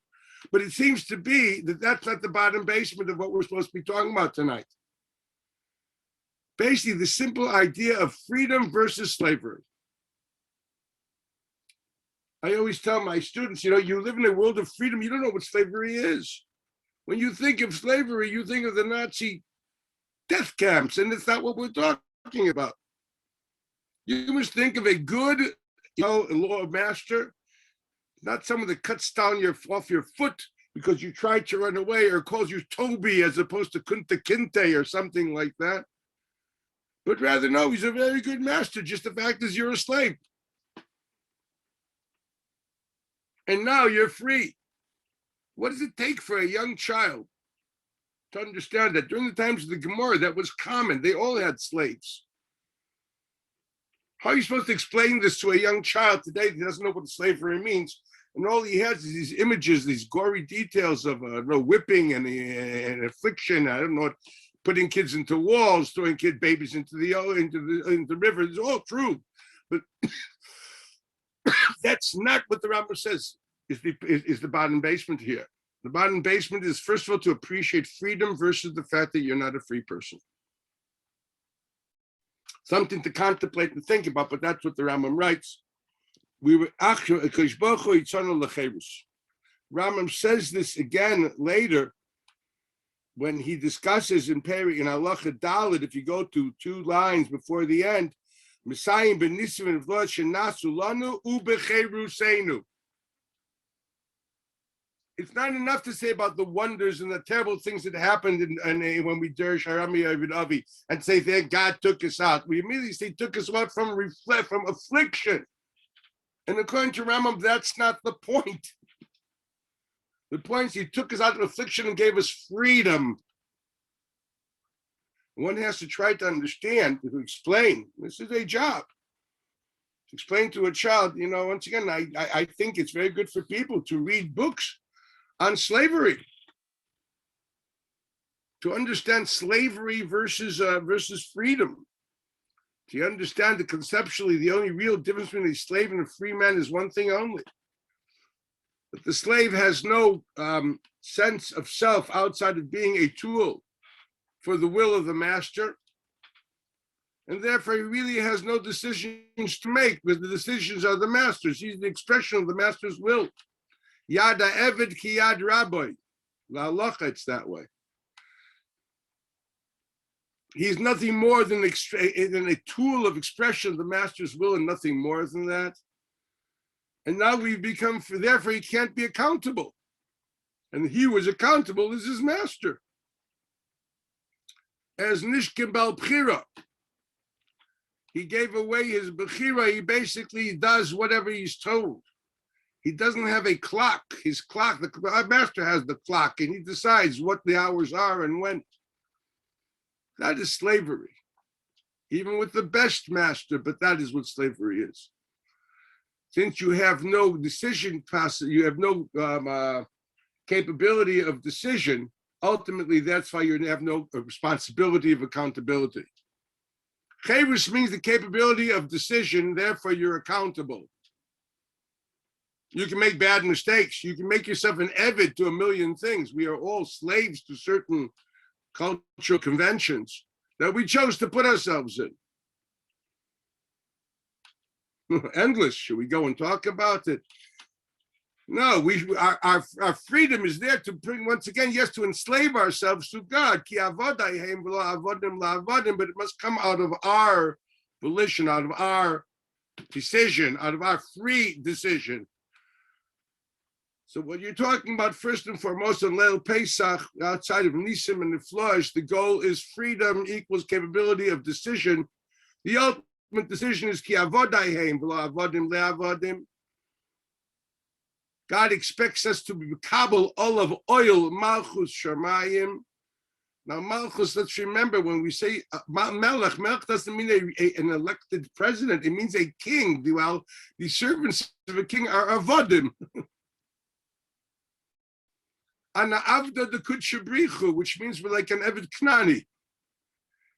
But it seems to be that that's not the bottom basement of what we're supposed to be talking about tonight. Basically, the simple idea of freedom versus slavery. I always tell my students, you live in a world of freedom. You don't know what slavery is. When you think of slavery, you think of the Nazi death camps, and it's not what we're talking about. You must think of a good, law master, not someone that cuts down off your foot because you tried to run away or calls you Toby as opposed to Kunta Kinte or something like that. but rather, no, he's a very good master. Just the fact is you're a slave. And now you're free. What does it take for a young child to understand that during the times of the Gemara, that was common? They all had slaves. How are you supposed to explain this to a young child today that doesn't know what slavery means? And all he has is these images, these gory details of whipping and affliction. I don't know, putting kids into walls, throwing babies into the river. It's all true, but that's not what the Rambam says. Is the bottom basement here? The bottom basement is, first of all, to appreciate freedom versus the fact that you're not a free person. Something to contemplate and think about, but that's what the Rambam writes. Rambam says this again later when he discusses in Halacha Dalet, if you go to 2 lines before the end, Messiah ben Nisim and Vlod shenasu lanu ubecheruseinu. It's not enough to say about the wonders and the terrible things that happened when we derish Harami Ovid Avi and say that God took us out. We immediately say took us out from affliction. And according to Rambam, that's not the point. The point is he took us out of affliction and gave us freedom. One has to try to understand, to explain. This is a job. To explain to a child, once again, I think it's very good for people to read books on slavery, to understand slavery versus freedom. Do you understand that conceptually the only real difference between a slave and a free man is one thing only? That the slave has no sense of self outside of being a tool for the will of the master, and therefore he really has no decisions to make, because the decisions are the master's. He's the expression of the master's will. Yada Eved ki yad Rabbi. La halacha, it's that way. He's nothing more than a tool of expression of the master's will and nothing more than that. And now we've become, therefore he can't be accountable. And he was accountable as his master. As Nishkim Bal Bchira. He gave away his Bechira. He basically does whatever he's told. He doesn't have a clock. His clock, the master has the clock, and he decides what the hours are and when. That is slavery, even with the best master, but that is what slavery is. Since you have no decision capacity, you have no capability of decision, ultimately that's why you have no responsibility of accountability. Chayrus means the capability of decision, therefore you're accountable. You can make bad mistakes. You can make yourself an eved to a million things. We are all slaves to certain cultural conventions that we chose to put ourselves in. Endless. Should we go and talk about it? No, our freedom is there to bring, once again, yes, to enslave ourselves to God. But it must come out of our volition, out of our decision, out of our free decision. So what you're talking about, first and foremost, on Leil Pesach, outside of Nisim and the Flush, the goal is freedom equals capability of decision. The ultimate decision is ki avodayhem v'lo avodim le'avodim. God expects us to be kabel olive oil, malchus shamayim. Now malchus, let's remember when we say melech doesn't mean an elected president. It means a king. Well, the servants of a king are avodim. Ana avda de kutshabrichu, which means we're like an Eved Knani.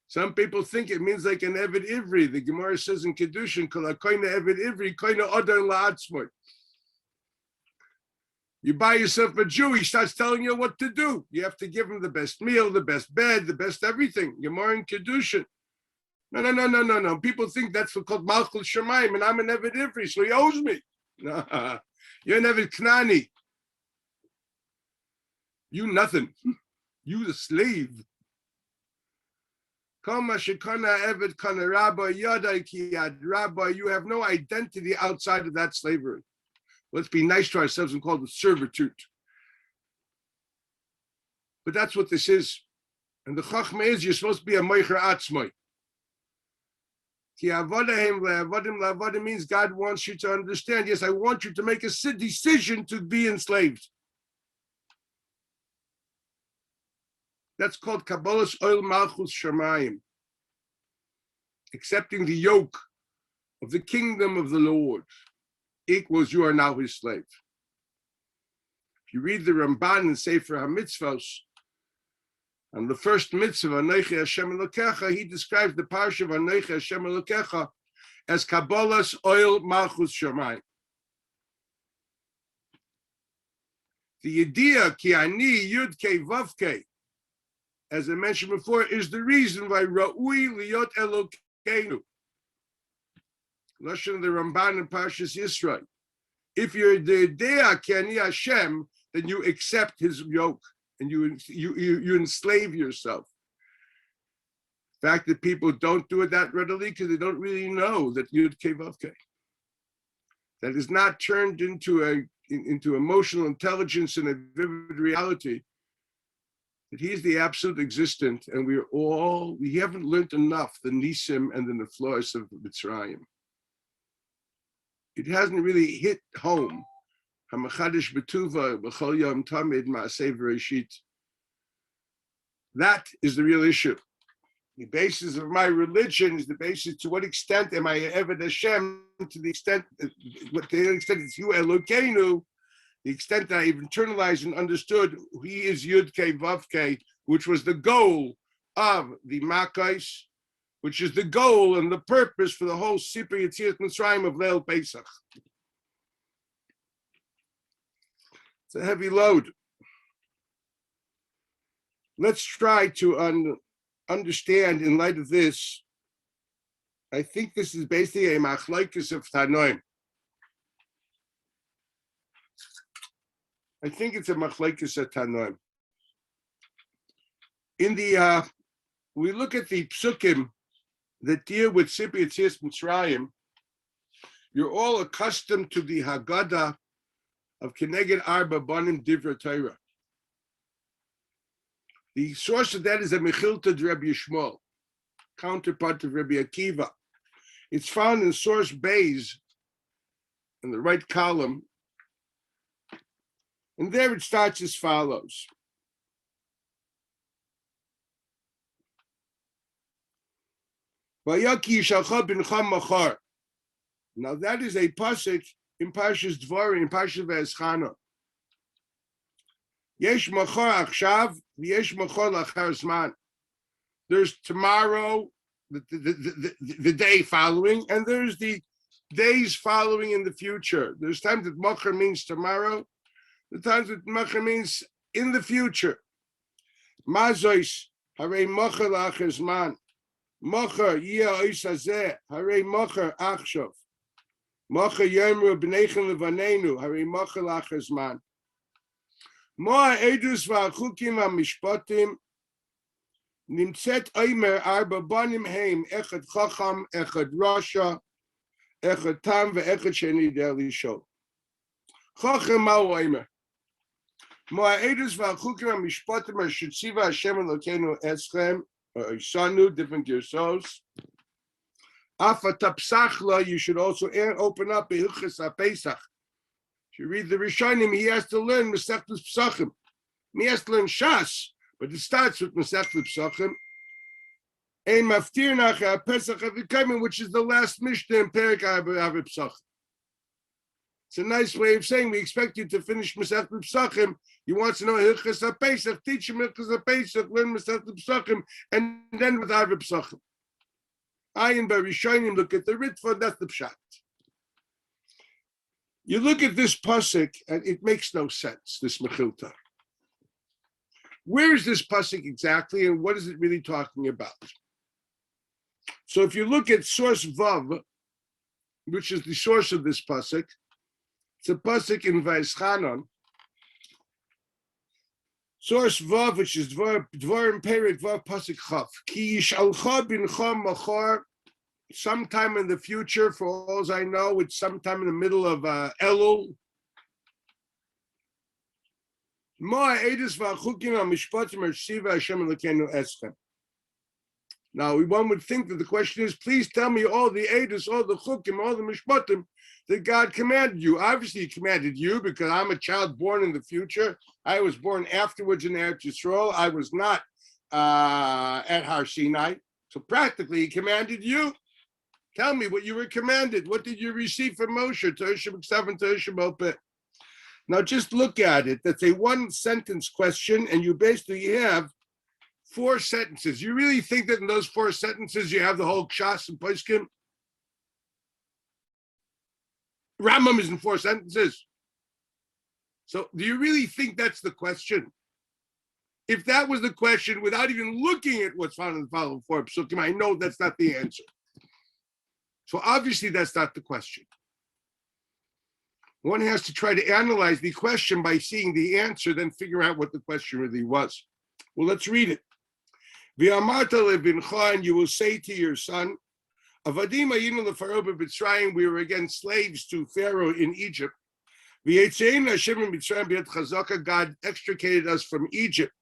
Some people think it means like an Eved Ivri. The Gemara says in Kedushin, Kol hakoyne Eved Ivri, koyne odar la'atzmoy. You buy yourself a Jew, he starts telling you what to do. You have to give him the best meal, the best bed, the best everything. Gemara in Kedushin. No. People think that's called Malchus Shemaim, and I'm an Eved Ivri, so he owes me. No, you're an Eved Knani. You nothing. You the slave. You have no identity outside of that slavery. Let's be nice to ourselves and call it servitude. But that's what this is. And the chachma is you're supposed to be a moicher atzmai. Ki avodahem le'avodim le'avodim means God wants you to understand. Yes, I want you to make a decision to be enslaved. That's called Kabbalah's Oil Malchus Shamayim. Accepting the yoke of the kingdom of the Lord equals you are now his slave. If you read the Ramban in Sefer HaMitzvos, on the first mitzvah, Anochi Hashem Elokecha, he describes the parsha of Anochi Hashem Elokecha as Kabbalah's Oil Malchus Shamayim. The idea Ki Ani Yud Kei Vav Kei, as I mentioned before, is the reason why Ra'ui Liot Elokeinu. Lashon of the Ramban in Parshas Yisrael. If you're the idea Ki Ani Hashem, then you accept his yoke and you enslave yourself. The fact that people don't do it that readily because they don't really know that Yud Kei Vav Kei. That is not turned into emotional intelligence and a vivid reality. That he's the absolute existent, and we haven't learned enough the Nisim and the Neflois of Mitzrayim. It hasn't really hit home. Hamachadish Betuva B'chol Yom Tamid Ma'aseh V'Reshit. That is the real issue. The basis of my religion is the basis to what extent am I Eved Hashem, to the extent it's you Elokeinu, the extent that I've internalized and understood he is Yud Kei Vav Kei, which was the goal of the Makais, which is the goal and the purpose for the whole Sipur Yetzias Mitzrayim of Leil Pesach. It's a heavy load. Let's try to understand in light of this. I think this is basically a machlokes of Tanoim. I think it's a machlokes of Tanoim. In the we look at the psukim that deal with Sipur Yetzias Mitzrayim. You're all accustomed to the Haggadah of Keneged Arba Banim Divrei Torah. The source of that is a Mechilta de Rabbi Yishmael, counterpart of Rabbi Akiva. It's found in source Bays, in the right column, and there it starts as follows. Vayaki Yishalcha Bincha Machar. Now that is a pasuk in Parshas Dvarim, in Parshas V'eschana. Yesh machar achshav, yesh machar lachar zman. There's tomorrow, the day following, and there's the days following in the future. There's times that machar means tomorrow, the times that machar means in the future. Mazois, harei machar lachar zman. Machar yeh ois hazeh, harei machar achshav. Machar yomru b'neichen levanenu, harei machar lachar zman. Moa edus v'achukim v'mishpatim nimtzet oimer arba banim heim echad chacham, echad rasha, echad tam ve'echad sheni deli shol. Chacham ma'u oimer. Moa edus v'achukim v'mishpatim asher tziva Hashem Elokeinu eschem, or Isanu, different Gersos. Afa tapsachla, you should also open up Hilchos HaPesach. If you read the Rishonim, he has to learn Masechtas Pesachim. He has to learn Shas, but it starts with Masechtas Pesachim. Ein maftir nach Pesach HaVikaim, which is the last Mishnah in Perek Pesachim. It's a nice way of saying we expect you to finish Masechtas Pesachim. You want to know Hilchos HaPesach, teach him Hilchos HaPesach, learn Masechtas Pesachim, and then with Pesachim. Ayin by Rishonim, look at the Ritva, that's the Pshat. You look at this pasuk, and it makes no sense, this Mechilta. Where is this pasuk exactly, and what is it really talking about? So if you look at source Vav, which is the source of this pasuk, it's a pasuk in Va'eschanan. Source Vav, which is Dvarim Perek Vav pasuk Chaf. Ki yishalcha bincha machar. Sometime in the future, for all I know, it's sometime in the middle of Elul. Now, one would think that the question is, please tell me all the edus, all the chukim, all the mishpatim that God commanded you. Obviously, he commanded you because I'm a child born in the future. I was born afterwards in Eretz Yisrael. I was not at Har Sinai. So practically, he commanded you. Tell me what you were commanded. What did you receive from Moshe? Now, just look at it. That's a one-sentence question, and you basically have 4 sentences. You really think that in those 4 sentences you have the whole Kshas and Poskim? Rambam is in 4 sentences. So do you really think that's the question? If that was the question, without even looking at what's found in the following 4 psukim, I know that's not the answer. So obviously that's not the question. One has to try to analyze the question by seeing the answer, then figure out what the question really was. Well, let's read it. V'amarta levincha, and you will say to your son, Avadim ayinu leFaro b'Mitzrayim, we were again slaves to Pharaoh in Egypt. V'yetzein Hashem b'Mitzrayim b'yad chazaka, God extricated us from Egypt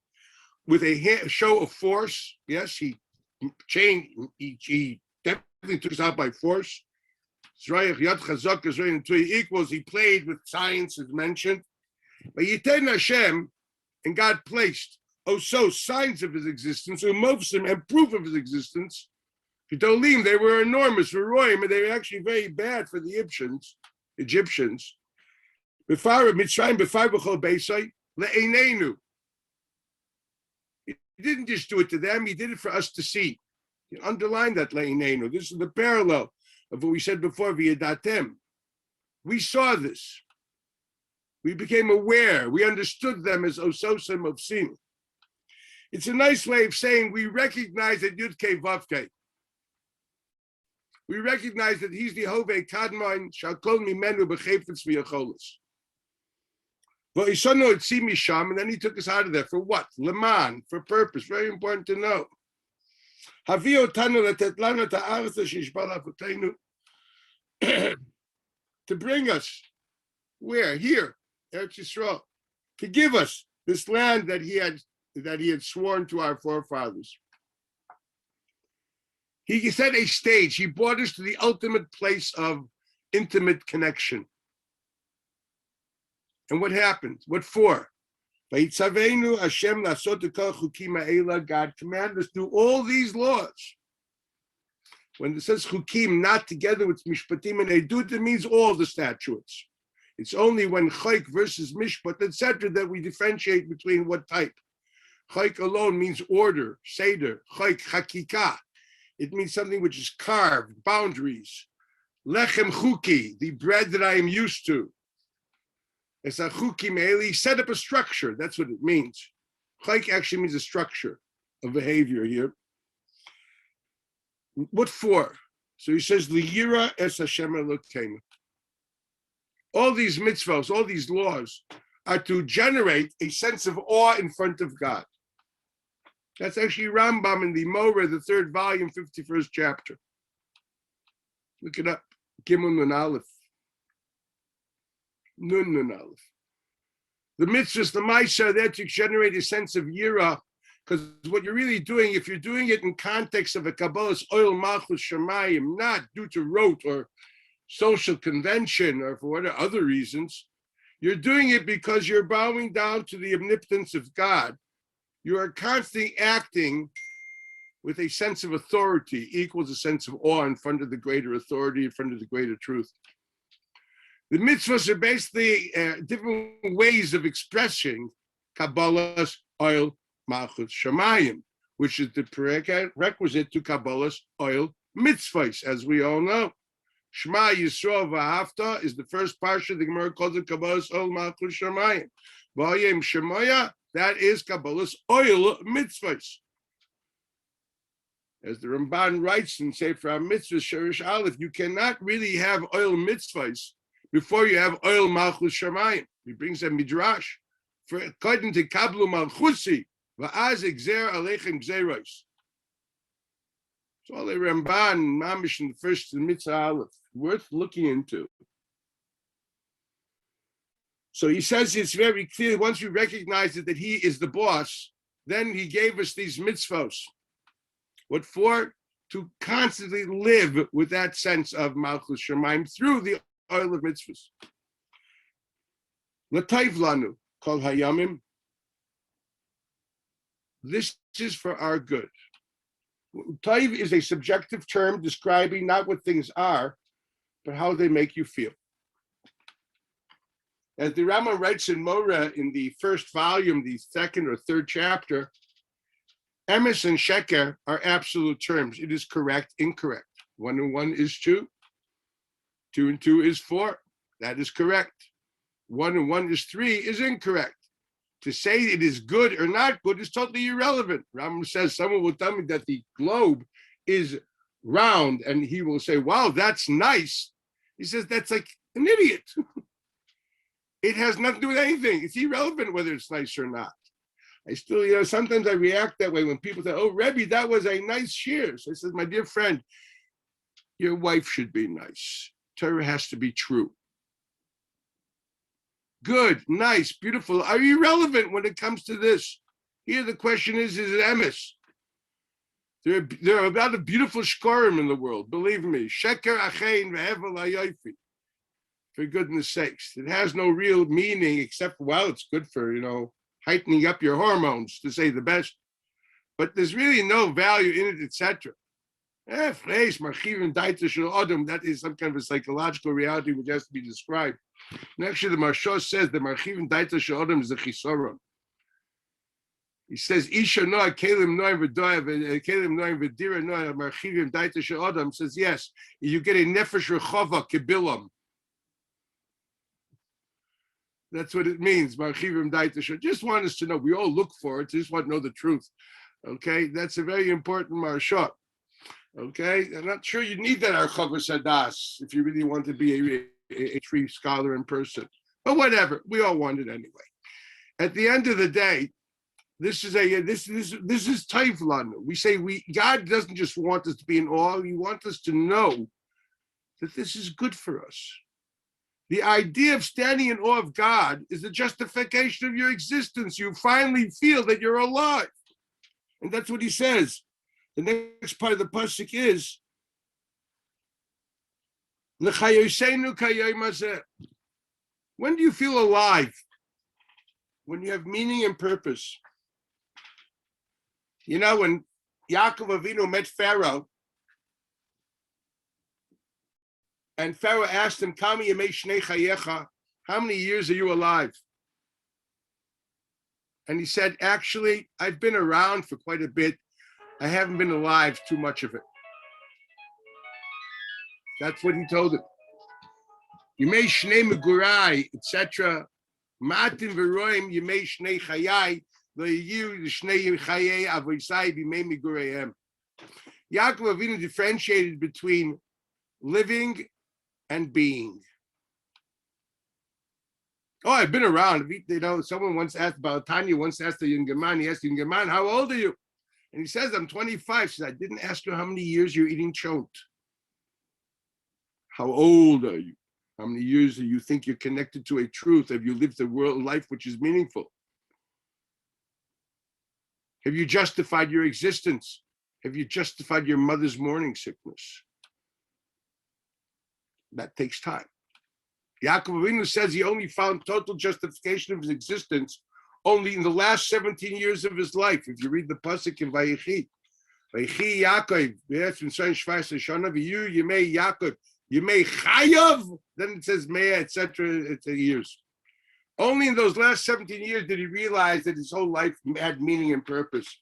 with a show of force. Yes, he definitely took us out by force. Zrayach yad chazaka zrayin equals, he played with science as mentioned. V'yitein Hashem, and God placed also signs of his existence, umofsim, and proof of his existence. Gedolim, they were enormous, Royim, and they were actually very bad for the Egyptians. Befar Mitzrayim, befar b'chol beisai, le'einenu. He didn't just do it to them, he did it for us to see. You underline that, le'einenu. This is the parallel of what we said before, v'yadatem. We saw this. We became aware. We understood them as ososim of sin. It's a nice way of saying we recognize that Yud Kei Vav Kei. We recognize that he's the Hovei Kadmon Shalkol Mimenu B'Chefetz V'Yacholos. Well, Isano Etzi Misham, and then he took us out of there for what? Leman, for purpose. Very important to know. Havi Otanu Letet Lanu Ta'aretz Shishbal Avotenu, to bring us where? Here, Eretz Yisrael, to give us this land that he had sworn to our forefathers. He set a stage. He brought us to the ultimate place of intimate connection. And what happened? What for? God commanded us to do all these laws. When it says chukim, not together with mishpatim and edut, it means all the statutes. It's only when chayk versus mishpat, etc., that we differentiate between what type. Chayk alone means order, seder. Chayk, chakika. It means something which is carved, boundaries. Lechem chuki, the bread that I am used to. It's a chuki me'eli, set up a structure. That's what it means. Chayk actually means a structure of behavior here. What for? So he says, Liyira es Hashem Elokeinu. All these mitzvahs, all these laws are to generate a sense of awe in front of God. That's actually Rambam in the Moreh, the 3rd volume, 51st chapter. Look it up. Gimel Nun Aleph. Nun Aleph. The mitzvahs, the Maisa, are there to generate a sense of yira, because what you're really doing, if you're doing it in context of a Kabbalah's oil malchus shemayim, not due to rote or social convention or for what other reasons, you're doing it because you're bowing down to the omnipotence of God. You are constantly acting with a sense of authority equals a sense of awe in front of the greater authority, in front of the greater truth. The mitzvahs are basically different ways of expressing Kabbalah's oil malchus shemayim, which is the prerequisite to Kabbalah's oil mitzvahs, as we all know. Shema Yisrael V'Ahavta is the first parsha the Gemara calls it Kabbalah's oil malchus shemayim. V'Ayim Shemoya, that is Kabbalah's oil mitzvahs. As the Ramban writes in Sefer HaMitzvahs, Sherish Aleph, you cannot really have oil mitzvahs before you have oil malchus shemayim. He brings a midrash. For according to Kablu Malchusi, va'az exer aleichem gzeros. So all the Ramban Mamish in the first Mitzvah Aleph, worth looking into. So he says it's very clear, once we recognize that he is the boss, then he gave us these mitzvahs. What for? To constantly live with that sense of Malchus Shemaim through the oil of mitzvahs. L'tayv lanu kol hayamim. This is for our good. Tayv is a subjective term describing not what things are, but how they make you feel. As the Rambam writes in Moreh in the first volume, the second or third chapter, emes and sheker are absolute terms. It is correct, incorrect. 1 and 1 is 2. 2 and 2 is 4. That is correct. 1 and 1 is 3 is incorrect. To say it is good or not good is totally irrelevant. Rambam says someone will tell me that the globe is round, and he will say, wow, that's nice. He says, that's like an idiot. It has nothing to do with anything. It's irrelevant whether it's nice or not. I still, sometimes I react that way when people say, oh, Rebbe, that was a nice shear. So I said, my dear friend, your wife should be nice. Torah has to be true. Good, nice, beautiful, are irrelevant when it comes to this. Here the question is it emes? There are a lot of beautiful shkorim in the world, believe me. Sheker achein ve'evel hayofi. For goodness sakes. It has no real meaning except, well, it's good for, heightening up your hormones, to say the best. But there's really no value in it, etc. That is some kind of a psychological reality which has to be described. And actually, the Marsha says the Marchivim Daita Shalom is a chisoron. He says, Isha noa kelim noa v'doya kelim noa v'dira noa Marchivim Daita Shalom says, yes, you get a nefesh rechova kibilam. That's what it means, Marchivim Daita Shalom. Just want us to know, we all look for it, just want to know the truth. Okay, that's a very important Marsha. Okay, I'm not sure you need that Archava Sadas if you really want to be a true scholar in person, but whatever. We all want it anyway. At the end of the day, this is Taiflan. We say God doesn't just want us to be in awe; He wants us to know that this is good for us. The idea of standing in awe of God is the justification of your existence. You finally feel that you're alive, and that's what He says. The next part of the pasuk is, when do you feel alive? When you have meaning and purpose. When Yaakov Avinu met Pharaoh, and Pharaoh asked him, how many years are you alive? And he said, actually, I've been around for quite a bit. I haven't been alive too much of it. That's what he told him. Yimei shnei megurai, etc. Matin v'roim yimei shnei chayai lo yiyu shnei chayei avoisai b'mei megurayim. Yaakov Avinu differentiated between living and being. Oh, I've been around. Someone once asked about Tanya. Once asked the young man. He asked the young man, "How old are you?" And he says, I'm 25. She says, I didn't ask you how many years you're eating chont. How old are you? How many years do you think you're connected to a truth? Have you lived a life which is meaningful? Have you justified your existence? Have you justified your mother's morning sickness? That takes time. Yaakov Avinu says he only found total justification of his existence only in the last 17 years of his life. If you read the pasuk in Vayechi Yaakov, Yemei Yaakov, Yemei Chayav, then it says Mea, etc. It's years. Only in those last 17 years did he realize that his whole life had meaning and purpose.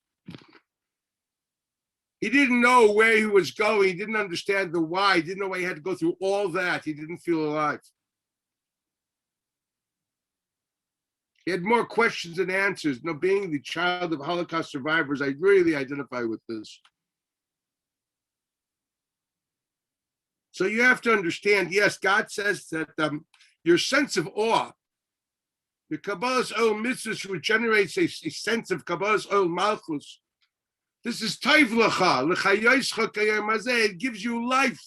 He didn't know where he was going. He didn't understand the why. He didn't know why he had to go through all that. He didn't feel alive. He had more questions than answers. Being the child of Holocaust survivors, I really identify with this. So you have to understand, yes, God says that your sense of awe, the Kabbalah's oil mitzvahs, which generates a sense of Kabbalah's oil malchus. This is taiv lecha, it gives you life.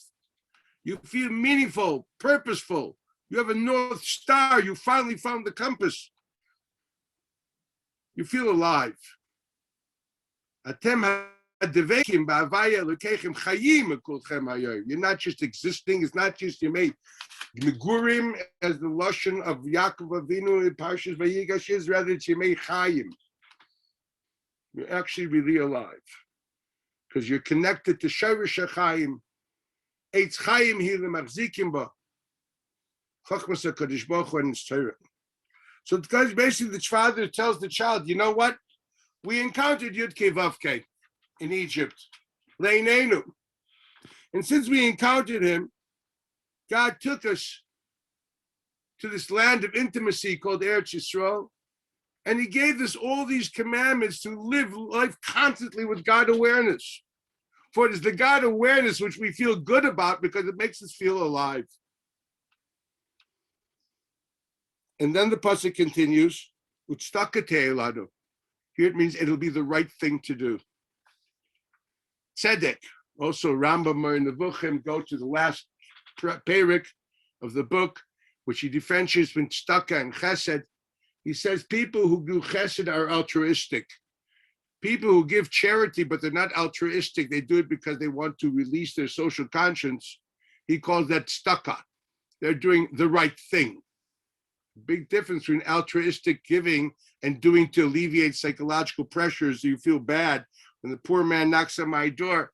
You feel meaningful, purposeful. You have a North Star. You finally found the compass. You feel alive. Atem not just existing. It's not just you made Megurim as the Lashon of Yaakov Avinu in Parshas Vayigash is, rather it's Yemei Chayim. You're actually really alive because you're connected to Shorish HaChayim. Eitz Chayim hi lemachzikim ba. Chachmas HaKadosh Baruch Hu and His Torah. So basically the father tells the child, you know what? We encountered Yud Kei Vav Kei in Egypt. Leinenu. And since we encountered him, God took us to this land of intimacy called Eretz Yisrael, and he gave us all these commandments to live life constantly with God awareness. For it is the God awareness which we feel good about because it makes us feel alive. And then the pasuk continues, Utstakate. Here it means it'll be the right thing to do. Tzedek. Also, Rambam and Nevuchim go to the last parak of the book, which he differentiates between tzedakah and chesed. He says people who do chesed are altruistic. People who give charity, but they're not altruistic, they do it because they want to release their social conscience. He calls that tzedakah. They're doing the right thing. Big difference between altruistic giving and doing to alleviate psychological pressures. So you feel bad when the poor man knocks on my door.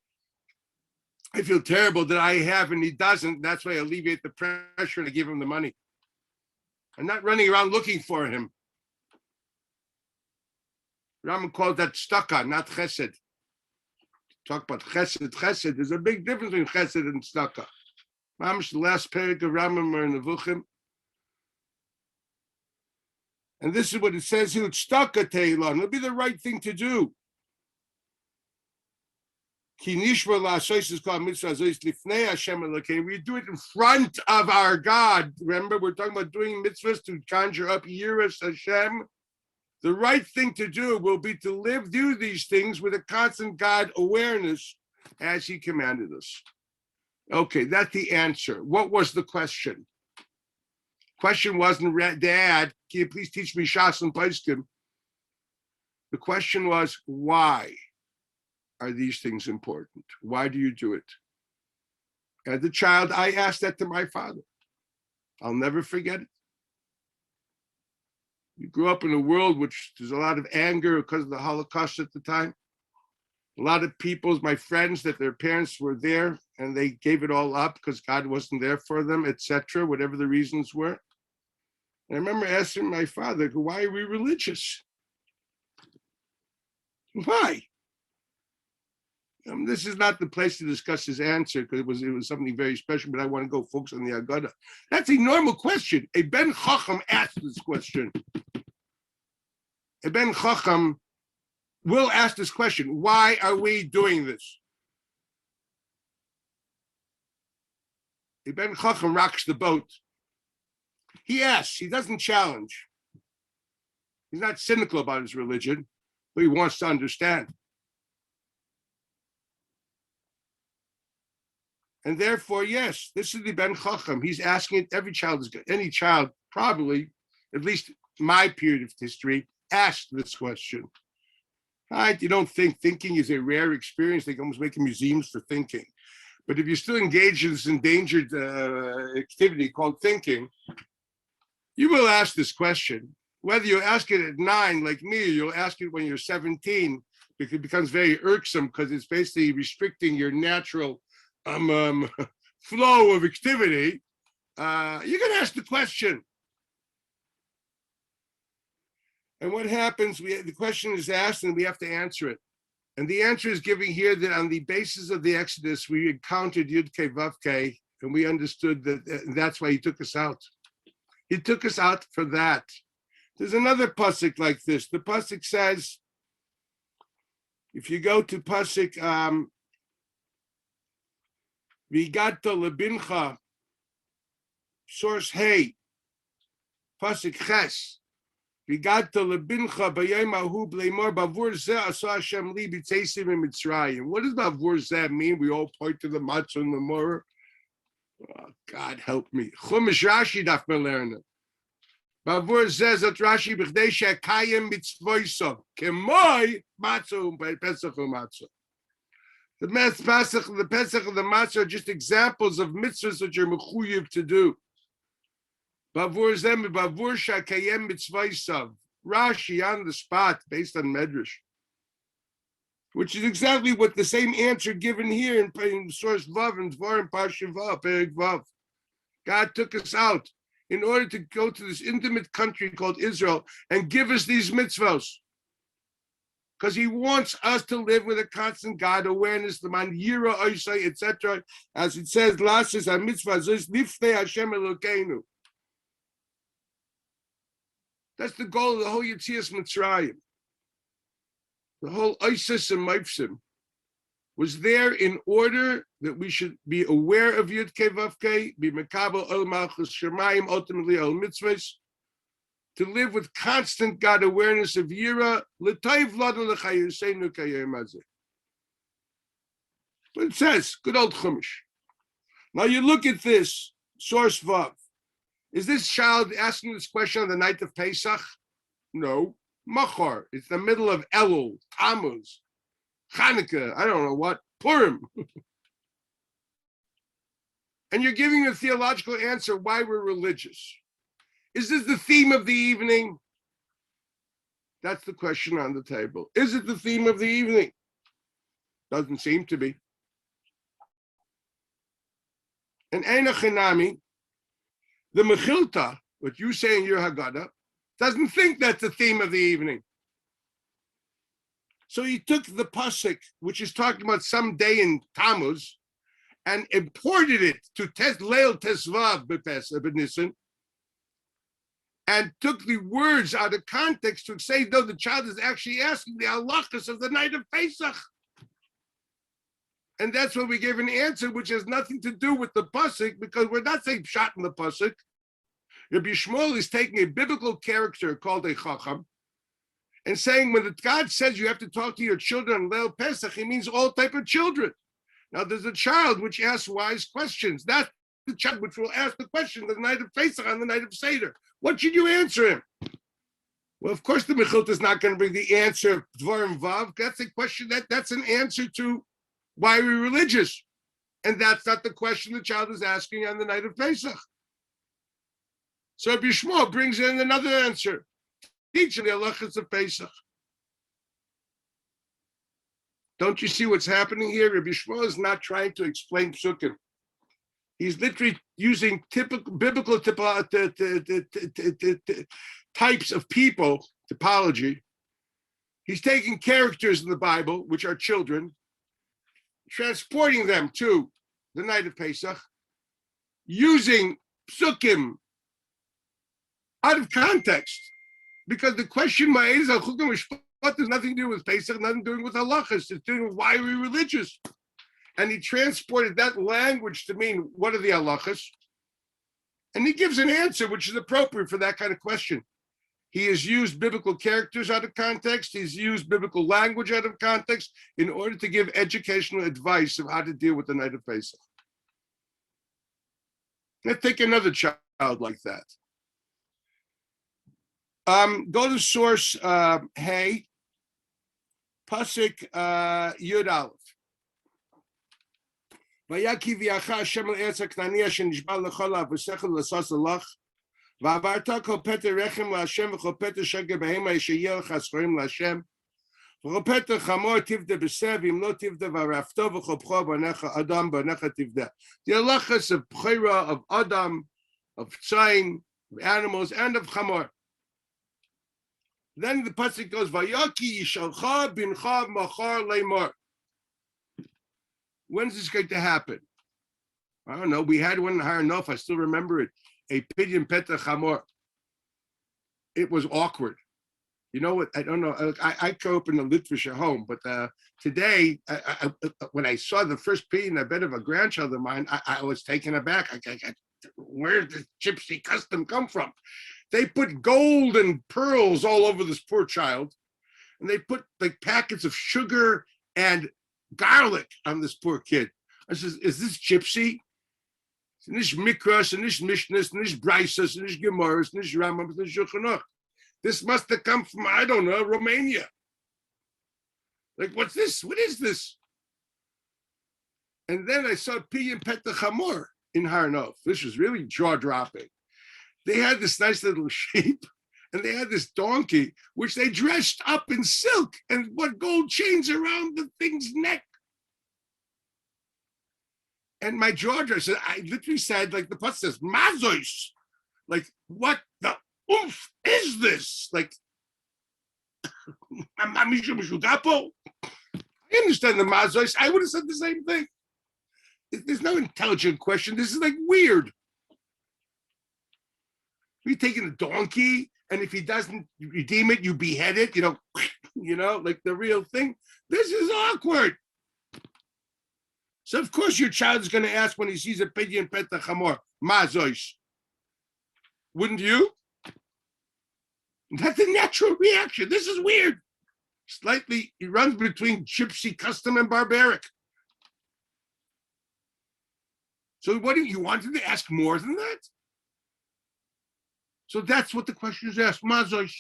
I feel terrible that I have and he doesn't. That's why I alleviate the pressure and I give him the money. I'm not running around looking for him. Rambam calls that tzedakah, not chesed. Talk about chesed. There's a big difference between chesed and tzedakah. Mamish, the last parak of Rambam or Nevuchim. And this is what it says here, tzedakah teilon. It'll be the right thing to do. We do it in front of our God. Remember, we're talking about doing mitzvahs to conjure up Yiras Hashem. The right thing to do will be to do these things with a constant God awareness as he commanded us. Okay, that's the answer. What was the question? Question wasn't, Dad, can you please teach me Shas and Paiskim? The question was, why are these things important? Why do you do it? As a child, I asked that to my father. I'll never forget it. We grew up in a world which there's a lot of anger because of the Holocaust at the time. A lot of people, my friends, that their parents were there and they gave it all up because God wasn't there for them, etc., whatever the reasons were. And I remember asking my father, why are we religious? Why? This is not the place to discuss his answer because it was something very special, but I want to go focus on the Agada. That's a normal question. A Ben Chacham asked this question. A Ben Chacham will ask this question. Why are we doing this? A Ben Chacham rocks the boat. He asks, he doesn't challenge. He's not cynical about his religion, but he wants to understand. And therefore, yes, this is the Ben Chacham. He's asking it. Every child any child, probably, at least my period of history, asked this question. Right? You don't think thinking is a rare experience. They almost make museums for thinking. But if you're still engaged in this endangered activity called thinking, you will ask this question. Whether you ask it at 9, like me, or you'll ask it when you're 17, because it becomes very irksome because it's basically restricting your natural flow of activity. You're going to ask the question. And what happens, the question is asked and we have to answer it. And the answer is given here that on the basis of the Exodus, we encountered Yud Kei Vav Kei, and we understood that that's why he took us out. He took us out for that. There's another pasuk like this. The pasuk says, if you go to pasuk, Vigata lebincha, source hey, pasuk ches, Vigata lebincha b'yom ahu b'leimor bavur zeh asa Hashem li b'tzeisim v'mitzrayim. What does bavur zeh mean? We all point to the matzah and the morah. Oh, God help me. Chumash Rashi daf melerna. Bavur zeh zot Rashi b'chdei she'kayim mitzvoiso kemoi matzah u'pesach u'matzah. The Pesach and the Matzah are just examples of mitzvahs that you're mechuyev to do. Bavur zem bavur shakayem mitzvaysav. Rashi on the spot based on Medrash, which is exactly what the same answer given here in source Vav and Dvar and Pashiva, Perik Vav. God took us out in order to go to this intimate country called Israel and give us these mitzvahs. Because he wants us to live with a constant God awareness, the man yira oisai, etc. As it says, "Lasis a mitzvah zis lifnei Hashem Elokeinu." That's the goal of the whole Yetzias Mitzrayim. The whole Isis and Mifsim was there in order that we should be aware of Yud Kei Vav Kei, be Mekabel El Malchus Shemayim, ultimately El Mitzvahs, to live with constant God awareness of Yira, L'tayv Ladu L'chayusenu Kayem Hazeh. But it says, good old Chumash. Now you look at this, source Vav. Is this child asking this question on the night of Pesach? No. Machar. It's the middle of Elul, Tammuz, Hanukkah, I don't know what, Purim. And you're giving a theological answer why we're religious. Is this the theme of the evening? That's the question on the table. Is it the theme of the evening? Doesn't seem to be. And Eina Chinami, the Mechilta, what you say in your Haggadah, doesn't think that's the theme of the evening. So he took the pasuk, which is talking about some day in Tammuz, and imported it to Leil Tesvav B'Nissen, and took the words out of context to say, no, the child is actually asking the halachas of the night of Pesach. And that's when we gave an answer which has nothing to do with the pasuk, because we're not saying pshat in the pasuk. Rabbi Shmuel is taking a biblical character called a chacham and saying when God says you have to talk to your children on Leil Pesach, he means all type of children. Now there's a child which asks wise questions. That's the child which will ask the question the night of Pesach, on the night of Seder. What should you answer him? Well, of course the Mechilta is not going to bring the answer of Dvarim Vav. That's a question that's an answer to why we're religious. And that's not the question the child is asking on the night of Pesach. So Rabbi Shmuel brings in another answer. Teaching the halachas of Pesach. Don't you see what's happening here? Rabbi Shmuel is not trying to explain psukim. He's literally using typical biblical types of people, typology. He's taking characters in the Bible, which are children, transporting them to the night of Pesach, using psukim out of context, because the question has nothing to do with Pesach, nothing to do with halachas. It's doing with why we're religious. And he transported that language to mean what are the halachas, and he gives an answer which is appropriate for that kind of question. He has used biblical characters out of context. He's used biblical language out of context in order to give educational advice of how to deal with the night of Pesach. Let's take another child like that. Go to source Hey, Pasuk Yud Aleph. Vayaki v'yacha Hashem l'Eretz HaKnaniya shenishba l'chol avosechel l'sas l'ach v'avarta kol peter rechem l'Hashem v'chol peter sheger behema yishayel chaschorim l'Hashem v'chol peter chamor tivde b'sev im lo tivde v'arafto v'chol pcho b'necha Adam b'necha tivde. The halachas of pchira, of Adam, of tzayin, of animals, and of chamor. Then the pasuk goes, Vayaki yishalcha bincha machar leimor. When's this going to happen? I don't know. We had one in Har Nof. I still remember it. A pidyon petah chamor. It was awkward. You know what? I don't know. I grew up in the Litvish home, but today, when I saw the first pidyon, I bet of a grandchild of mine, I was taken aback. Where did gypsy custom come from? They put gold and pearls all over this poor child, and they put like packets of sugar and garlic on this poor kid. I says, is this gypsy? Nish mikras, and nish mishnas, nish brisas, nish gemaras, nish ramams, nish shulchan aruch. This must have come from, I don't know, Romania. Like, what's this? What is this? And then I saw Piyam Petachamor in Har Nof. This was really jaw-dropping. They had this nice little sheep, and they had this donkey, which they dressed up in silk and what gold chains around the thing's neck. And my jaw dropped. I literally said, like the pasuk says, Mazois. Like, what the oomph is this? Like, I understand the Mazois. I would have said the same thing. There's no intelligent question. This is like weird. You're taking a donkey, and if he doesn't redeem it, you behead it, like the real thing. This is awkward. So, of course, your child is going to ask when he sees a pidyon petach hamor, Mazois. Wouldn't you? That's a natural reaction. This is weird. Slightly, it runs between gypsy, custom, and barbaric. So what do you wanted to ask more than that? So that's what the question is asked. Mazois.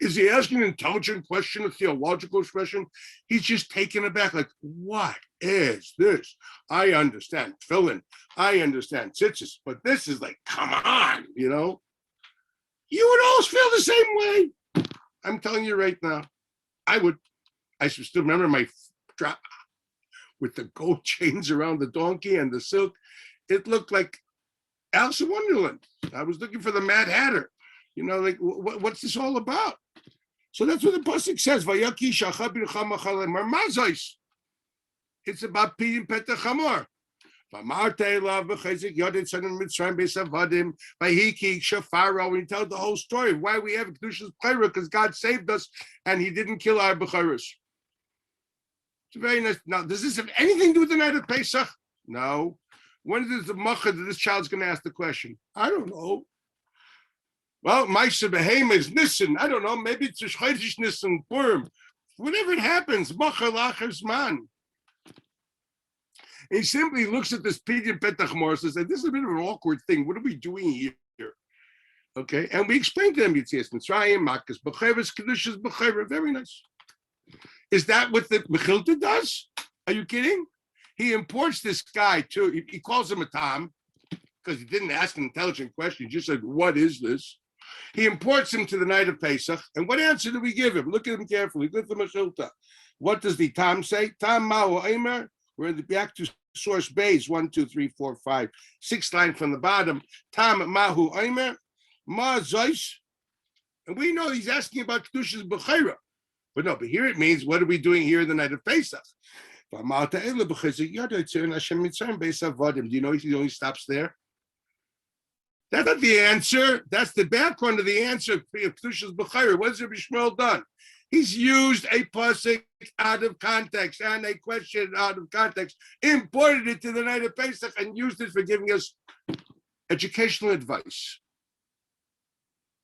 Is he asking an intelligent question, a theological expression? He's just taken aback, like, what is this? I understand tefillin, I understand tzitzis, but this is like, come on, You would always feel the same way. I'm telling you right now. I would. I still remember my drop with the gold chains around the donkey and the silk. It looked like Alice in Wonderland. I was looking for the Mad Hatter. Like, what's this all about? So that's what the pasuk says. It's about piyim petach hamor. When you tell the whole story of why we have Kedushas B'chayra, because God saved us and He didn't kill our B'chayros. It's very nice. Now, does this have anything to do with the night of Pesach? No. When is the machar that this child's going to ask the question? I don't know. Well, Maisa Behema is Nissen. I don't know. Maybe it's a Chodesh Nissen Purim. Whatever it happens, machar lachar zman. He simply looks at this pidyon petach hamor and says, "This is a bit of an awkward thing. What are we doing here?" Okay, and we explained to them Yitzias Mitzrayim, Makas B'chayros, Kedushas B'chayra. Very nice. Is that what the Mechilta does? Are you kidding? He imports this guy too. He calls him a Tom because he didn't ask an intelligent question. He just said, "What is this?" He imports him to the night of Pesach. And what answer do we give him? Look at him carefully. Look at the Mechilta. What does the Tom say? Tam Ma'u Eimer. We're back to source base 1, 2, 3, 4, 5, 6 line from the bottom. Tam Mahu Eimer. Ma Zois. And we know he's asking about Kedushas B'chayra. But here it means, what are we doing here the night of Pesach? Do you know he only stops there? That's not the answer. That's the background of the answer of Kedushas B'chayra. What has Rabbi Shmuel done? He's used a pasuk out of context and a question out of context, imported it to the night of Pesach, and used it for giving us educational advice.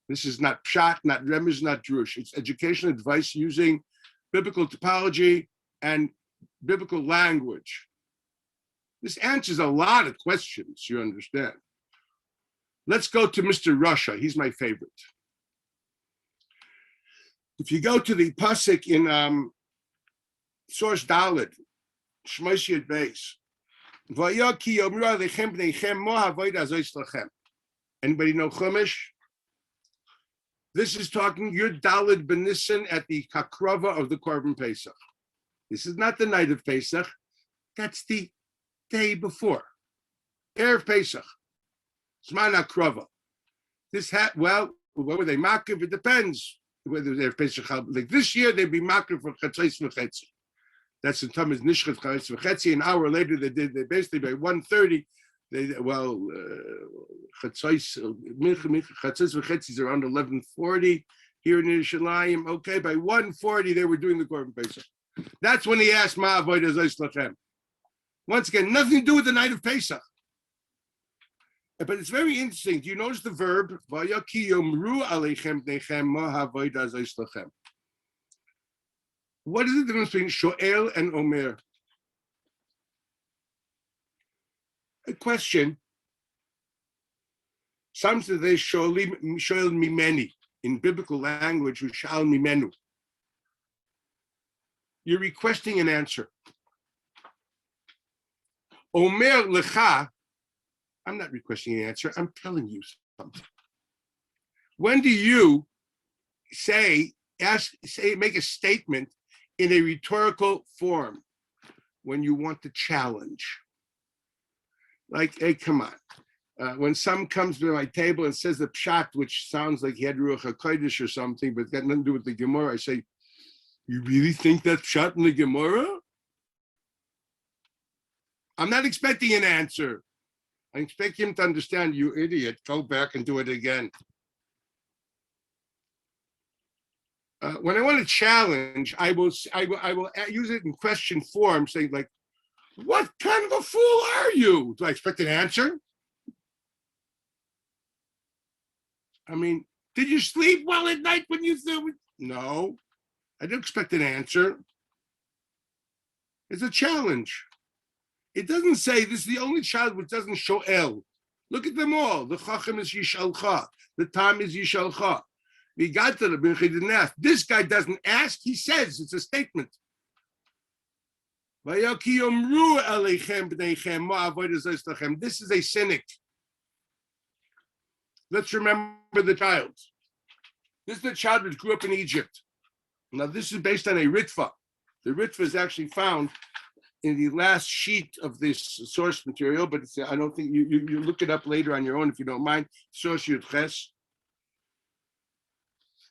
This is not pshat, not remez, not drush. It's educational advice using biblical typology and biblical language. This answers a lot of questions, you understand. Let's go to Mr. Russia. He's my favorite. If you go to the pasuk in source Dalet, Shmos Yud Beis, Vayaki Yomru Alechem Bneichem Mo Havoid Azois Lachem. Anybody know Chumash? This is talking Yud Dalet B'Nissen at the Kakrova of the Korban Pesach. This is not the night of Pesach. That's the day before. Erev Pesach. Zman HaKrova. What were they makiv? It depends whether they're Pesach. Like this year, they'd be makiv for Chatzos V'Chetzi. That's in Tamaz Nishchat Chatzos V'Chetzi. An hour later, they basically by 1:30. Chatzos V'Chetzi is around 11:40 here in Yerushalayim. Okay, by 1:40 they were doing the Korban Pesach. That's when he asked Ma Avodah Zos Lachem. Once again, nothing to do with the night of Pesach. But it's very interesting. Do you notice the verb? Vayaki yomru aleichem bneichem ma havodah zos lachem. What is the difference between shoel and omer? A question. Some say they shoel mimeni. In biblical language, shal mimenu. You're requesting an answer. Omer lecha, I'm not requesting an answer, I'm telling you something. When do you make a statement in a rhetorical form? When you want to challenge. Like, hey, come on. When someone comes to my table and says the pshat, which sounds like he had Ruach HaKodesh or something, but got nothing to do with the Gemara, I say, you really think that's pshat in the Gemara? I'm not expecting an answer. I expect him to understand, you idiot, go back and do it again. When I want to challenge, I will use it in question form, saying like, what kind of a fool are you? Do I expect an answer? I mean, did you sleep well at night when you thought? No, I don't expect an answer. It's a challenge. It doesn't say this is the only child which doesn't show El. Look at them all. The Chacham is Yishalcha. The Tam is Yishalcha. We got to the Binchi didn't ask. This guy doesn't ask. He says it's a statement. This is a cynic. Let's remember the child. This is the child which grew up in Egypt. Now, this is based on a Ritva. The Ritva is actually found in the last sheet of this source material, but I don't think you look it up later on your own if you don't mind. Source Yud Ches.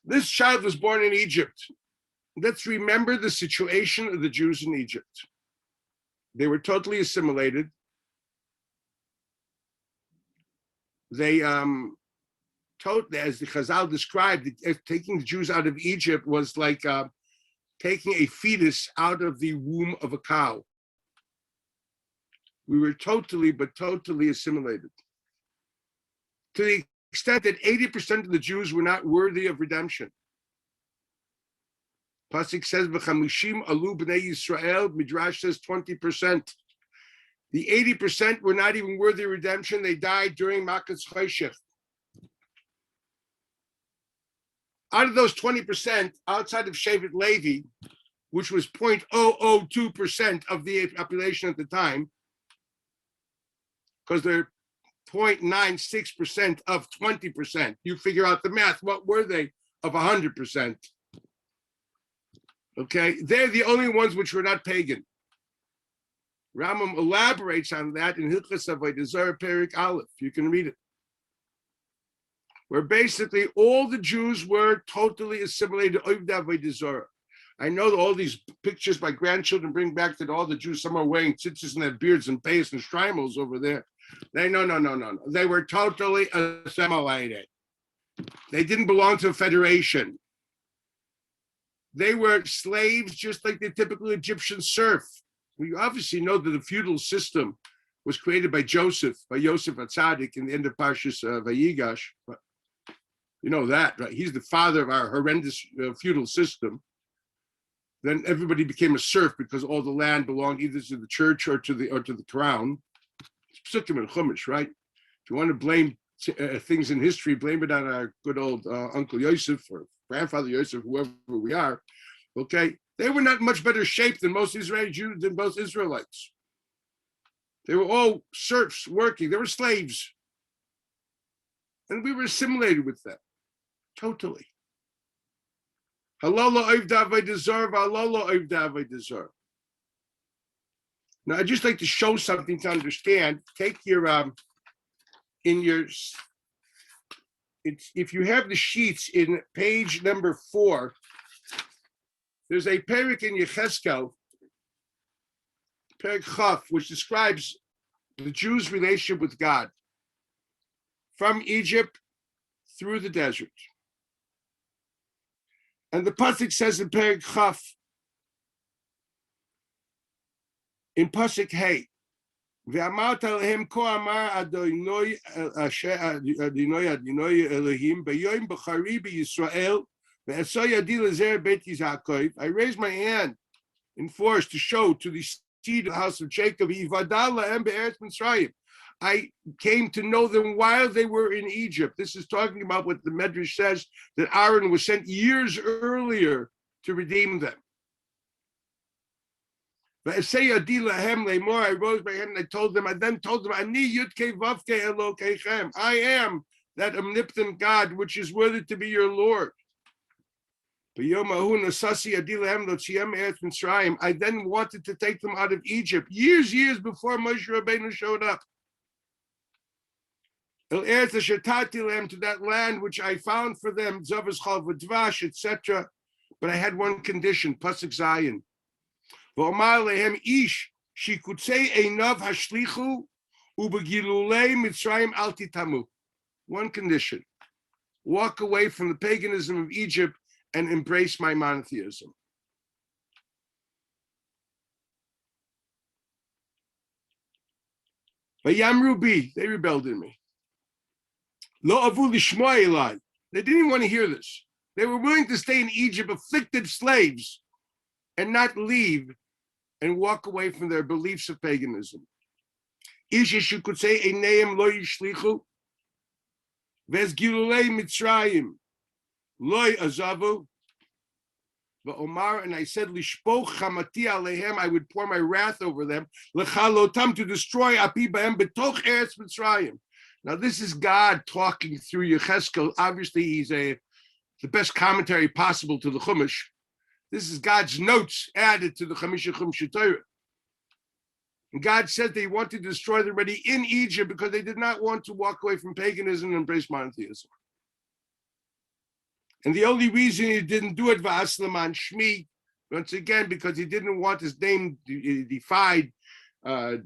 This child was born in Egypt. Let's remember the situation of the Jews in Egypt. They were totally assimilated. They, as the Chazal described, taking the Jews out of Egypt was like taking a fetus out of the womb of a cow. We were totally assimilated. To the extent that 80% of the Jews were not worthy of redemption. Pasuk says, "V'chamushim alu b'nei Yisrael." Midrash says 20%. The 80% were not even worthy of redemption. They died during Makas Choshech. Out of those 20%, outside of Shevet Levi, which was 0.002% of the population at the time, because they're 0.96% of 20%. You figure out the math. What were they of 100%? Okay, they're the only ones which were not pagan. Rambam elaborates on that in Hilchos Avodah Zarah Perik Aleph. You can read it. Where basically all the Jews were totally assimilated to Avodah Zarah. I know that all these pictures my grandchildren bring back that all the Jews, some are wearing tzitzis and have beards and payas and shtreimels over there. No. They were totally assimilated. They didn't belong to a federation. They were slaves just like the typical Egyptian serf. We obviously know that the feudal system was created by Yosef Atzadik in the end of Parshas Vayigash. You know that, right? He's the father of our horrendous feudal system. Then everybody became a serf because all the land belonged either to the church or to the crown. It's Psukim and Chumash, right? If you want to blame things in history, blame it on our good old Uncle Yosef or grandfather Yosef, whoever we are. Okay, they were not much better shape than most Israeli Jews, than most Israelites. They were all serfs working. They were slaves, and we were assimilated with them totally. Halala oivda avodah zarah, halala oivda avodah zarah. Now, I'd just like to show something to understand. Take your if you have the sheets in page number 4, there's a perik in Yecheskel, perik Chaf, which describes the Jews' relationship with God from Egypt through the desert. And the pasuk says in perik Chaf, in pasuk Hey, ואמרת להם כה אמר אדוני אלוהים ביום בחרי בישראל ועשה ידי לזרע בית יעקב. I raised my hand in force to show to the seed of the house of Jacob. I came to know them while they were in Egypt. This is talking about what the Medrash says, that Aaron was sent years earlier to redeem them. I rose by him and I then told them, Ani Yudke Vavke Elokechem. I am that omnipotent God which is worthy to be your Lord. I then wanted to take them out of Egypt years before Moshe Rabbeinu showed up. To that land which I found for them, etc. But I had one condition, Pasuk Zayin. She could say Einav Hashlichu Ubegilulei Mitzrayim Al Titamu. One condition: walk away from the paganism of Egypt and embrace my monotheism. Vayamru bi, they rebelled in me. Lo avu lishmoa elai. They didn't even want to hear this. They were willing to stay in Egypt, afflicted slaves, and not leave and walk away from their beliefs of paganism. Ish could say Eineim lo yishlichu, ves gilulei Mitzrayim lo azavu. Omar, and I said, Lishpoch chamati alehem, I would pour my wrath over them, lechalotam, to destroy api bahem betoch eretz Mitzrayim. Now this is God talking through Yecheskel. Obviously, he's the best commentary possible to the Chumash. This is God's notes added to the Chamisha Chumash Torah. And God said they wanted to destroy them already in Egypt because they did not want to walk away from paganism and embrace monotheism. And the only reason he didn't do it, V'aslaman Shmi, once again, because he didn't want his name defied. The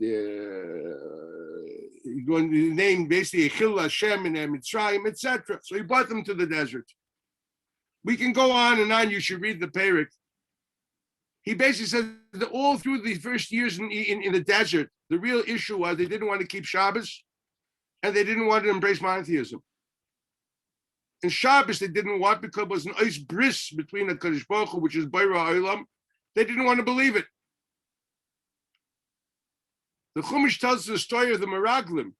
name basically Echil Hashem and Mitzrayim, etc. So he brought them to the desert. We can go on and on. You should read the Perek. He basically said that all through the first years in the desert, the real issue was they didn't want to keep Shabbos and they didn't want to embrace monotheism. And Shabbos they didn't want because it was an ice bris between the Kadosh Baruch Hu, which is Beira Olam. They didn't want to believe it. The Chumash tells us the story of the Meraglim.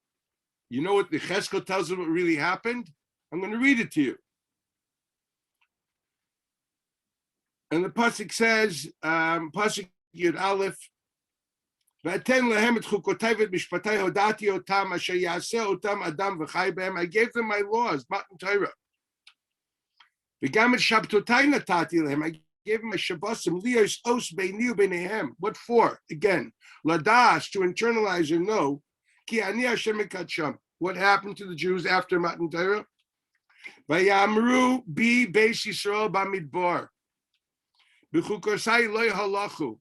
You know what the Cheskel tells us what really happened? I'm going to read it to you. And the pasuk says, pasuk Yud Aleph, "V'aten lehem et chukotai v'mishpatai hodati otam asher yaseh otam adam v'chai b'hem." I gave them my laws, Matan Torah. V'gam et shabtotai natati lehem. I gave them a shabbosim lios os beini u'beinehem. What for? Again, ladas, to internalize and know. Ki ani Hashem ekadsham. What happened to the Jews after Matan Torah? Vayamru bi beis Yisrael b'midbar. B'chukosai loy halachu.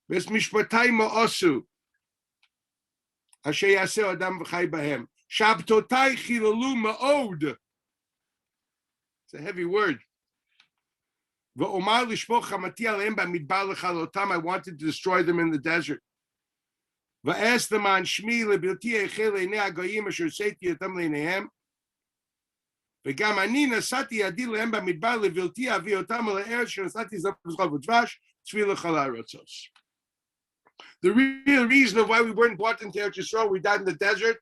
Ves mishpatai ma'asu. Asher yaseh adam v'chai b'hem. Shabtotai chilalu ma'od. It's a heavy word. V'omar lishpoch chamati aleim b'midbar l'chalotam. I wanted to destroy them in the desert. V'es leman shmi lebilti echel einei hagoyim asher seiti etam leinehem. וגם אני נשאתי ידי להם במדבר לבלתי אביא אותם אל הארץ שנשאתי זבת זכר ודבש צבי לכל הארצות. The real reason of why we weren't brought into Eretz Yisrael, we died in the desert,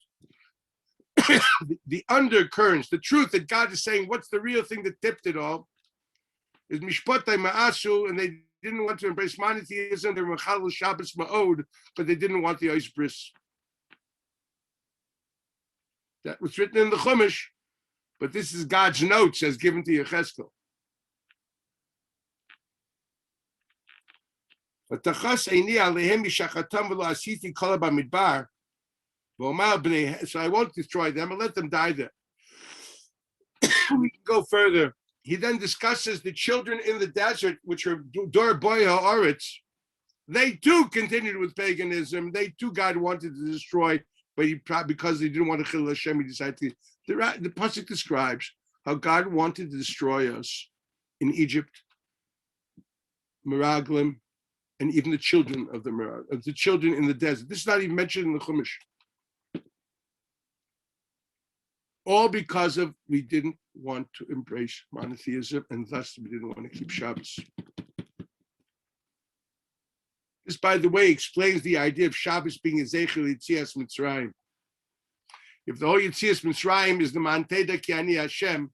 the undercurrents, the truth that God is saying, what's the real thing that tipped it all, is mishpatai ma'asu, and they didn't want to embrace monotheism, they were mechalel Shabbos ma'od, but they didn't want the ice bris. That was written in the Chumash. But this is God's notes as given to Yecheskel. So I won't destroy them and let them die there. We can go further. He then discusses the children in the desert, which are Dor Boy Ha'aretz. They too continued with paganism. They too God wanted to destroy, but because they didn't want to kill Hashem, he decided to. The pasuk describes how God wanted to destroy us in Egypt, Meraglim, and even the children of the children in the desert. This is not even mentioned in the Chumash. All because of we didn't want to embrace monotheism, and thus we didn't want to keep Shabbos. This, by the way, explains the idea of Shabbos being a Zeichel Yitzias Mitzrayim. If the whole Yitzias Mitzrayim is the Manteda Ki Ani Hashem,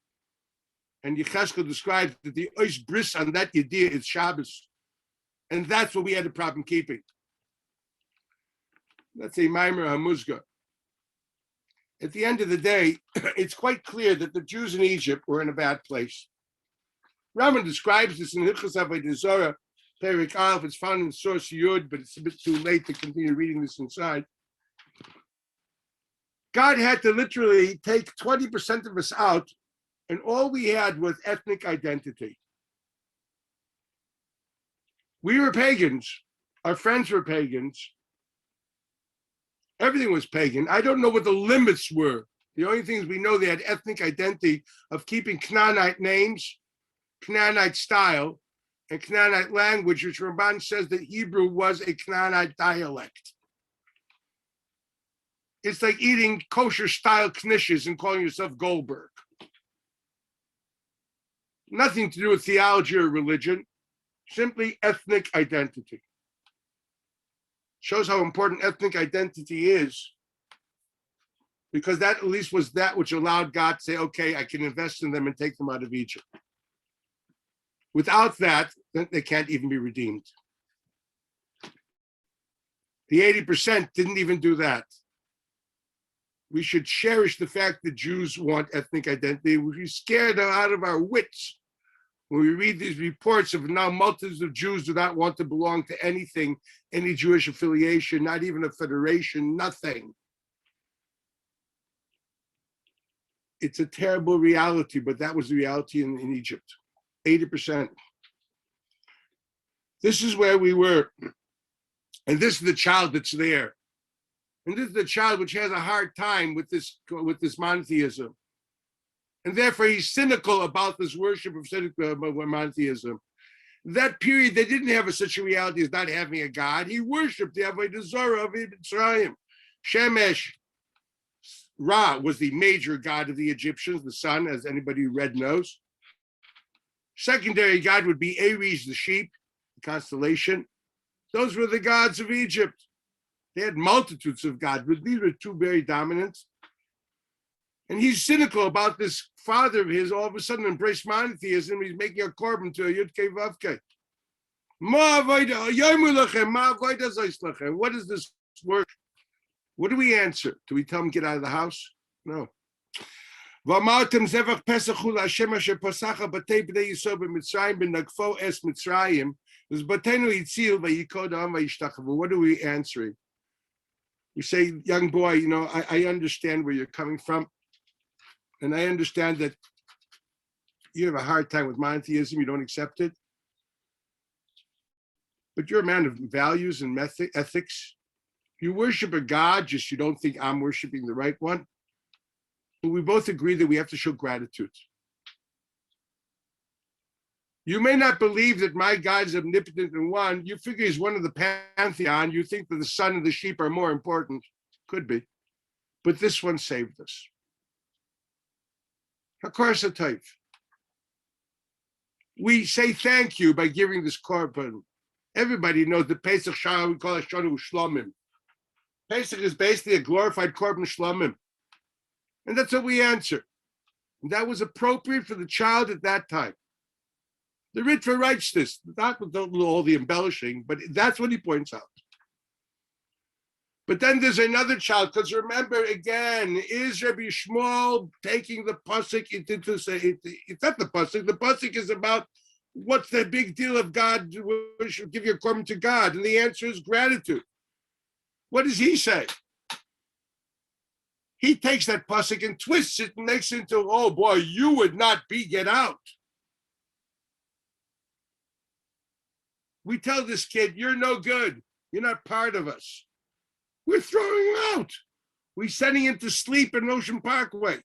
and Yecheskel describes that the Ois Bris on that Yediyah is Shabbos, And that's what we had a problem keeping. That's a Maimer Hamuzga. At the end of the day, it's quite clear that the Jews in Egypt were in a bad place. Rambam describes this in Hilchos Avodah Zarah, Perik Aleph. It's found in source Yud, but it's a bit too late to continue reading this inside. God had to literally take 20% of us out, and all we had was ethnic identity. We were pagans. Our friends were pagans. Everything was pagan. I don't know what the limits were. The only things we know, they had ethnic identity of keeping Canaanite names, Canaanite style, and Canaanite language, which Ramban says that Hebrew was a Canaanite dialect. It's like eating kosher style knishes and calling yourself Goldberg. Nothing to do with theology or religion, simply ethnic identity. Shows how important ethnic identity is, because that at least was that which allowed God to say, okay, I can invest in them and take them out of Egypt. Without that, then they can't even be redeemed. The 80% didn't even do that. We should cherish the fact that Jews want ethnic identity. We should be scared out of our wits when we read these reports of now multitudes of Jews do not want to belong to anything, any Jewish affiliation, not even a federation, nothing. It's a terrible reality, but that was the reality in Egypt. 80%. This is where we were. And this is the child that's there. And this is the child which has a hard time with this monotheism. And therefore he's cynical about this worship of monotheism. That period, they didn't have such a reality as not having a God. He worshipped the Avodah Zarah of Mitzrayim. Shemesh, Ra was the major god of the Egyptians, the sun, as anybody who read knows. Secondary god would be Aries, the sheep, the constellation. Those were the gods of Egypt. They had multitudes of gods, but these were two very dominant. And he's cynical about this father of his, all of a sudden embraced monotheism. He's making a korban to a Yud-Kei Vav-Kei. What is this work? What do we answer? Do we tell him get out of the house? No. What do we answering? We say, young boy, you know, I understand where you're coming from. And I understand that you have a hard time with monotheism, you don't accept it. But you're a man of values and ethics. You worship a God, just you don't think I'm worshiping the right one. But we both agree that we have to show gratitude. You may not believe that my God is omnipotent and one. You figure he's one of the pantheon. You think that the sun and the sheep are more important. Could be. But this one saved us. Hakarsa type. We say thank you by giving this korban. Everybody knows the Pesach Shana, we call it Shanu Shlomim. Pesach is basically a glorified korban Shlomim. And that's what we answer. And that was appropriate for the child at that time. The Ritva writes this, not with all the embellishing, but that's what he points out. But then there's another child, because remember, again, is Rabbi Shmuel taking the pasuk into say, it's not the pasuk. The pasuk is about what's the big deal of God, give your korban to God? And the answer is gratitude. What does he say? He takes that pasuk and twists it and makes it into, oh boy, you would not get out. We tell this kid, you're no good. You're not part of us. We're throwing him out. We're sending him to sleep in Ocean Parkway.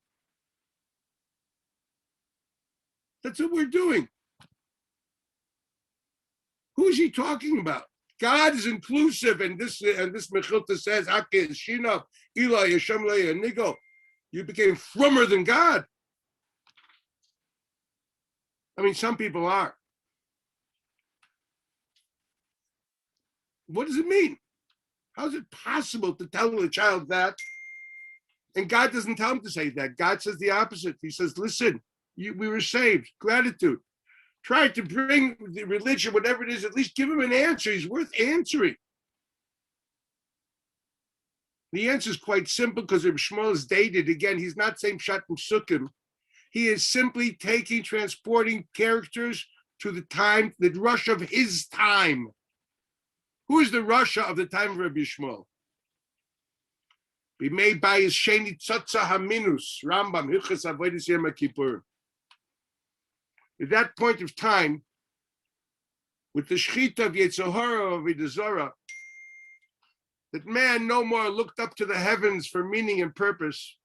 That's what we're doing. Who is he talking about? God is inclusive, and this Mechilta says, you became frummer than God. I mean, some people are. What does it mean? How is it possible to tell a child that? And God doesn't tell him to say that. God says the opposite. He says, listen, we were saved. Gratitude. Try to bring the religion, whatever it is, at least give him an answer. He's worth answering. The answer is quite simple because Reb Shmuel is dated. Again, he's not saying Pshat and Sukkim. He is simply transporting characters to the time, the Russia of his time. Who is the Russia of the time of Rabbi Shmuel? Be made by his Sheni Tzotza Haminus, Rambam, Hilchas Avodas Yom Kippur. At that point of time, with the Shechita of Yetzer Hara of Avodah Zarah, that man no more looked up to the heavens for meaning and purpose.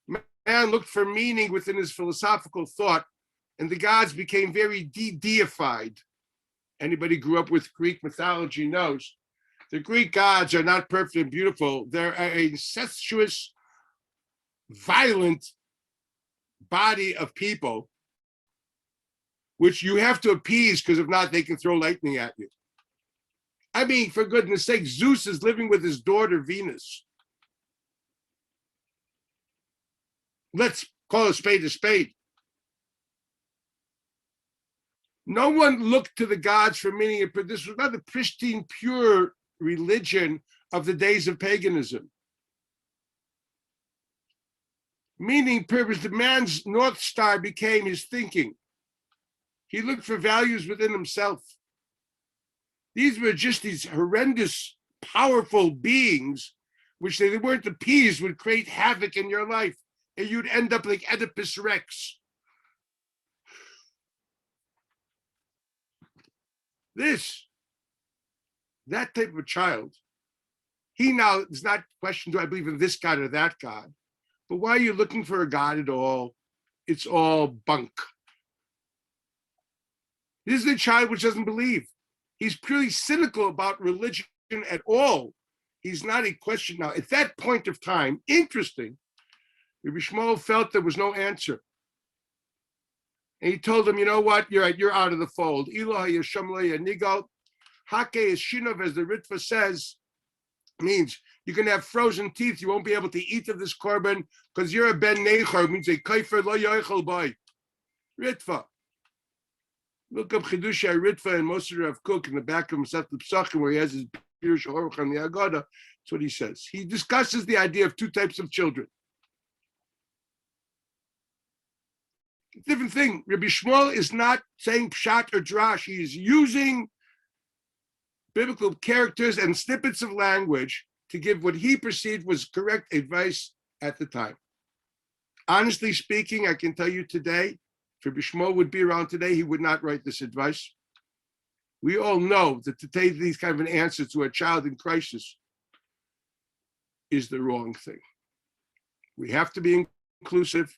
Man looked for meaning within his philosophical thought, and the gods became very deified. Anybody who grew up with Greek mythology knows the Greek gods are not perfect and beautiful. They're an incestuous, violent body of people, which you have to appease because if not, they can throw lightning at you. I mean, for goodness sake, Zeus is living with his daughter Venus. Let's call a spade a spade. No one looked to the gods for meaning. This was not the pristine, pure religion of the days of paganism. Meaning, purpose, the man's North Star became his thinking. He looked for values within himself. These were just these horrendous, powerful beings, which they weren't appeased, would create havoc in your life. And you'd end up like Oedipus Rex. That type of a child, he now is not questioned, do I believe in this God or that God? But why are you looking for a God at all? It's all bunk. This is a child which doesn't believe. He's purely cynical about religion at all. He's not a question. Now, at that point of time, interesting, Rabbi Shmuel felt there was no answer. And he told him, you know what? You're right, you're out of the fold. Eloha Yeshem lo yanigal. Hake is shinov, as the Ritva says, means you can have frozen teeth. You won't be able to eat of this korban because you're a ben nechor, means a kaifer lo yoichel boy. Ritva. Look up Chidusha Ritva and Moser of Cook in the back of Masat Pesach, where he has his Pirush Aruch on the Agada. That's what he says. He discusses the idea of two types of children. Different thing. Rabbi Shmuel is not saying pshat or drash. He is using biblical characters and snippets of language to give what he perceived was correct advice at the time. Honestly speaking, I can tell you today, if Rabbi Shmuel would be around today, he would not write this advice. We all know that to take these kind of an answer to a child in crisis is the wrong thing. We have to be inclusive.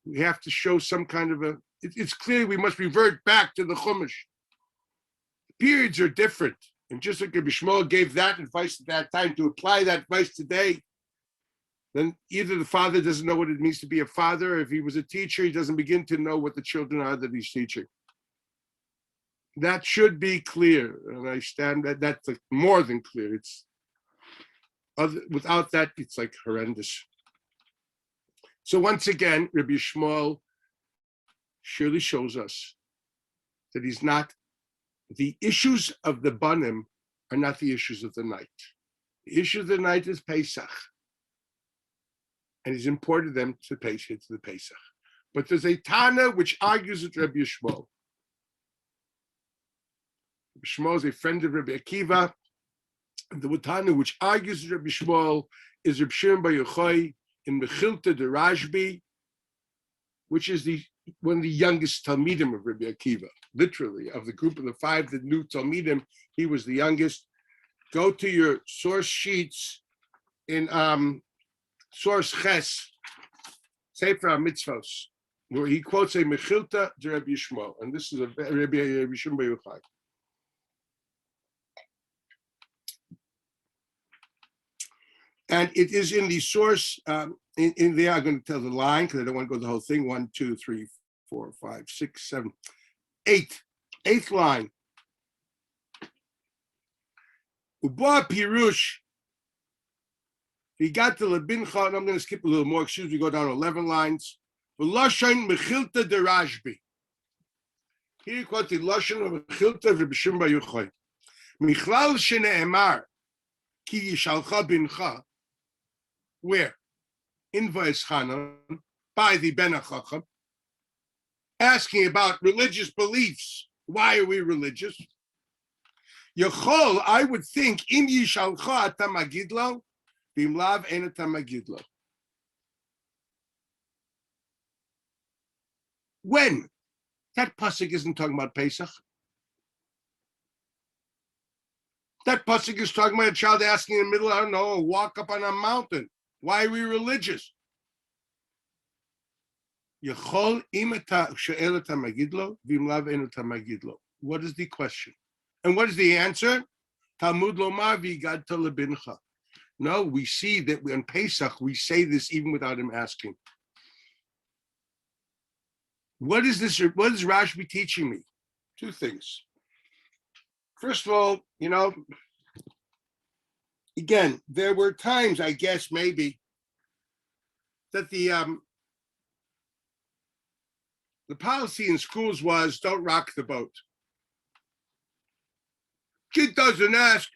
We have to show some kind of it's clear we must revert back to the Chumash. The periods are different. And just like Rabbi Shmuel gave that advice at that time, to apply that advice today, then either the father doesn't know what it means to be a father, or if he was a teacher, he doesn't begin to know what the children are that he's teaching. That should be clear. And I stand that's like more than clear. Without that, it's like horrendous. So once again, Rabbi Shmuel surely shows us that he's not, the issues of the Banim are not the issues of the night. The issue of the night is Pesach. And he's imported them to the Pesach. But there's a Tana which argues with Rabbi Shmuel. Rabbi Shmuel is a friend of Rabbi Akiva. And the Tana which argues with Rabbi Shmuel is Rabbi Shimon Bar Yochai in Mechilta de Rashbi, which is one of the youngest Talmidim of Rabbi Akiva, literally, of the group of the five that knew Talmidim, he was the youngest. Go to your source sheets in source Ches, Sefer HaMitzvos, where he quotes a Mechilta de Rabbi Shmuel, and this is a Rabbi Shimon Bar Yochai. And it is in the source, in there, I'm going to tell the line because I don't want to go the whole thing. 1, 2, 3, 4, 5, 6, 7, 8. Eighth line. Uba Pirush. He got to Lebincha, and I'm going to skip a little more. Excuse me, go down 11 lines. V'lashain Mechilta de Rashbi. Here you quote the Lashon of Chilta of Rabbi Shimon Bar Yochai. Michlal shene'emar ki yishalcha bincha. Where? In Va'eschanan, by the Ben HaChacham, asking about religious beliefs. Why are we religious? Yachol, I would think, im yishalcha ata magidlo, bim lav ein ata magidlo. When? That pasuk isn't talking about Pesach. That pasuk is talking about a child asking in the middle, I don't know, a walk up on a mountain. Why are we religious? What is the question? And what is the answer? Talmud lomar v'igad lebincha. No, we see that on Pesach, we say this even without him asking. What is this? What is Rashbi teaching me? Two things. First of all, again, there were times, I guess, maybe, that the policy in schools was don't rock the boat. Kid doesn't ask,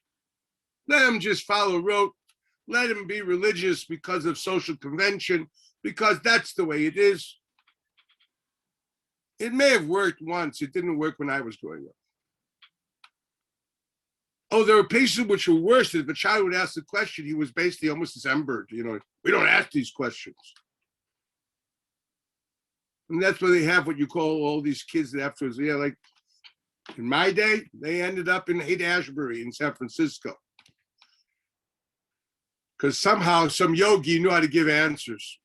let him just follow rote, let him be religious because of social convention, because that's the way it is. It may have worked once, it didn't work when I was growing up. Oh, there were places which were worse. If a child would ask the question, he was basically almost dismembered. We don't ask these questions. And that's why they have what you call all these kids that afterwards, like in my day, they ended up in Haight-Ashbury in San Francisco. Because somehow some yogi knew how to give answers.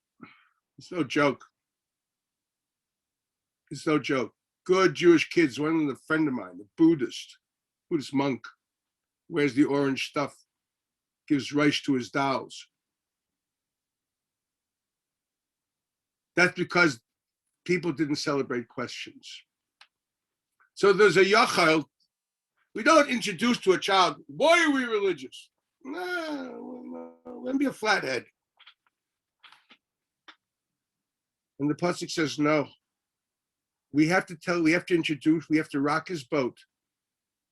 It's no joke. It's no joke. Good Jewish kids, one of a friend of mine, a Buddhist monk, wears the orange stuff, gives rice to his dolls. That's because people didn't celebrate questions. So there's a yachal. We don't introduce to a child, why are we religious? No, let me be a flathead. And the pasuk says, no. We have to introduce, we have to rock his boat,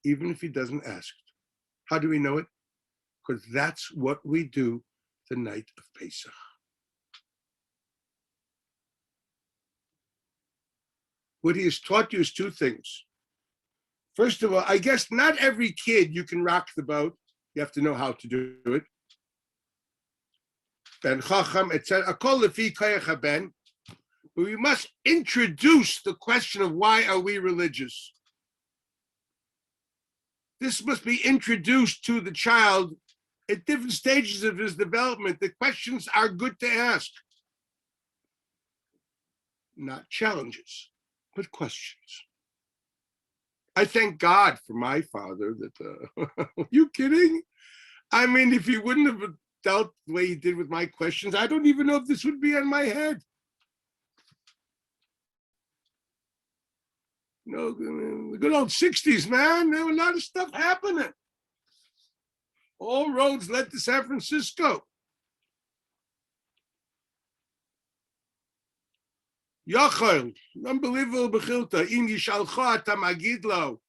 even if he doesn't ask. How do we know it? Because that's what we do the night of Pesach. What he has taught you is two things. First of all, I guess not every kid you can rock the boat. You have to know how to do it. Ben Chacham, etc. But we must introduce the question of why are we religious. This must be introduced to the child at different stages of his development. The questions are good to ask. Not challenges, but questions. I thank God for my father that, are you kidding? I mean, if he wouldn't have dealt the way he did with my questions, I don't even know if this would be on my head. The good old 60s, man, there was a lot of stuff happening. All roads led to San Francisco. Yochel, unbelievable bechilta. Im yishalcha ata magidlo,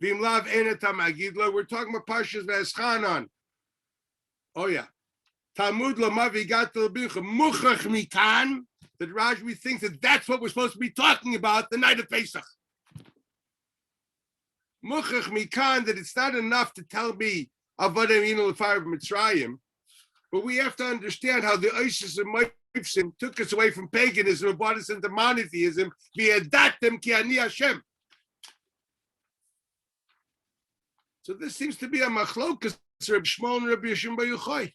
v'im lav ein ata magidlo. We're talking about Parshas Va'eschanan. Oh yeah. Talmud lama v'gat l'bicha muchach mikan. That Rashbi thinks that that's what we're supposed to be talking about the night of Pesach. Muchach mikan, that it's not enough to tell me avodah inu l'far of Mitzrayim, but we have to understand how the Isis and Moifsim took us away from paganism and brought us into monotheism. V'yadatem ki ani Hashem. So this seems to be a machlokas, Reb Shmuel and Rabbi Shimon Bar Yochai.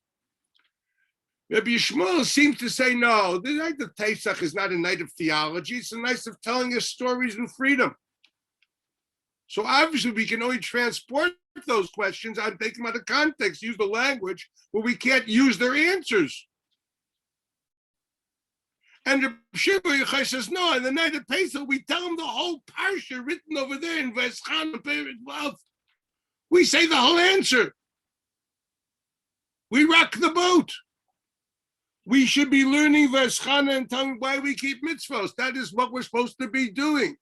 Rabbi Shmuel seems to say, no, the night of Pesach is not a night of theology. It's a night of telling us stories in freedom. So obviously we can only transport those questions. I'm taking them out of context, use the language, but we can't use their answers. And the Shimon Bar Yochai says, no, on the night of Pesach, we tell them the whole parsha written over there in Va'eschanan 12. We say the whole answer. We rock the boat. We should be learning Va'eschanan and telling why we keep mitzvos. That is what we're supposed to be doing.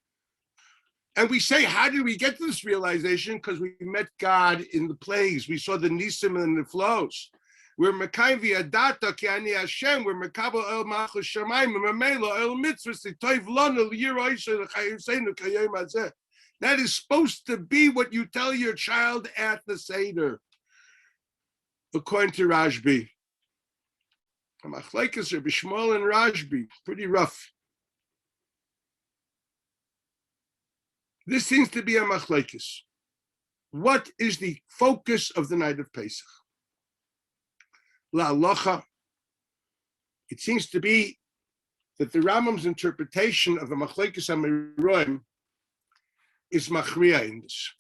And we say, how did we get to this realization? Because we met God in the plagues. We saw the nisim and the flows. We're mekayim v'yadata ki ani Hashem. We're mekabel el malchus shamayim v'mamelo el mitzvahs t'toiv lanu l'yira isha l'chayuseinu k'yayim hazeh. That is supposed to be what you tell your child at the Seder, according to Rashbi. Machlekes Rabbi Shmuel and Rashbi, pretty rough. This seems to be a machlekes. What is the focus of the night of Pesach? La halacha. It seems to be that the Rambam's interpretation of the machlekes HaMeroim is machriya in this.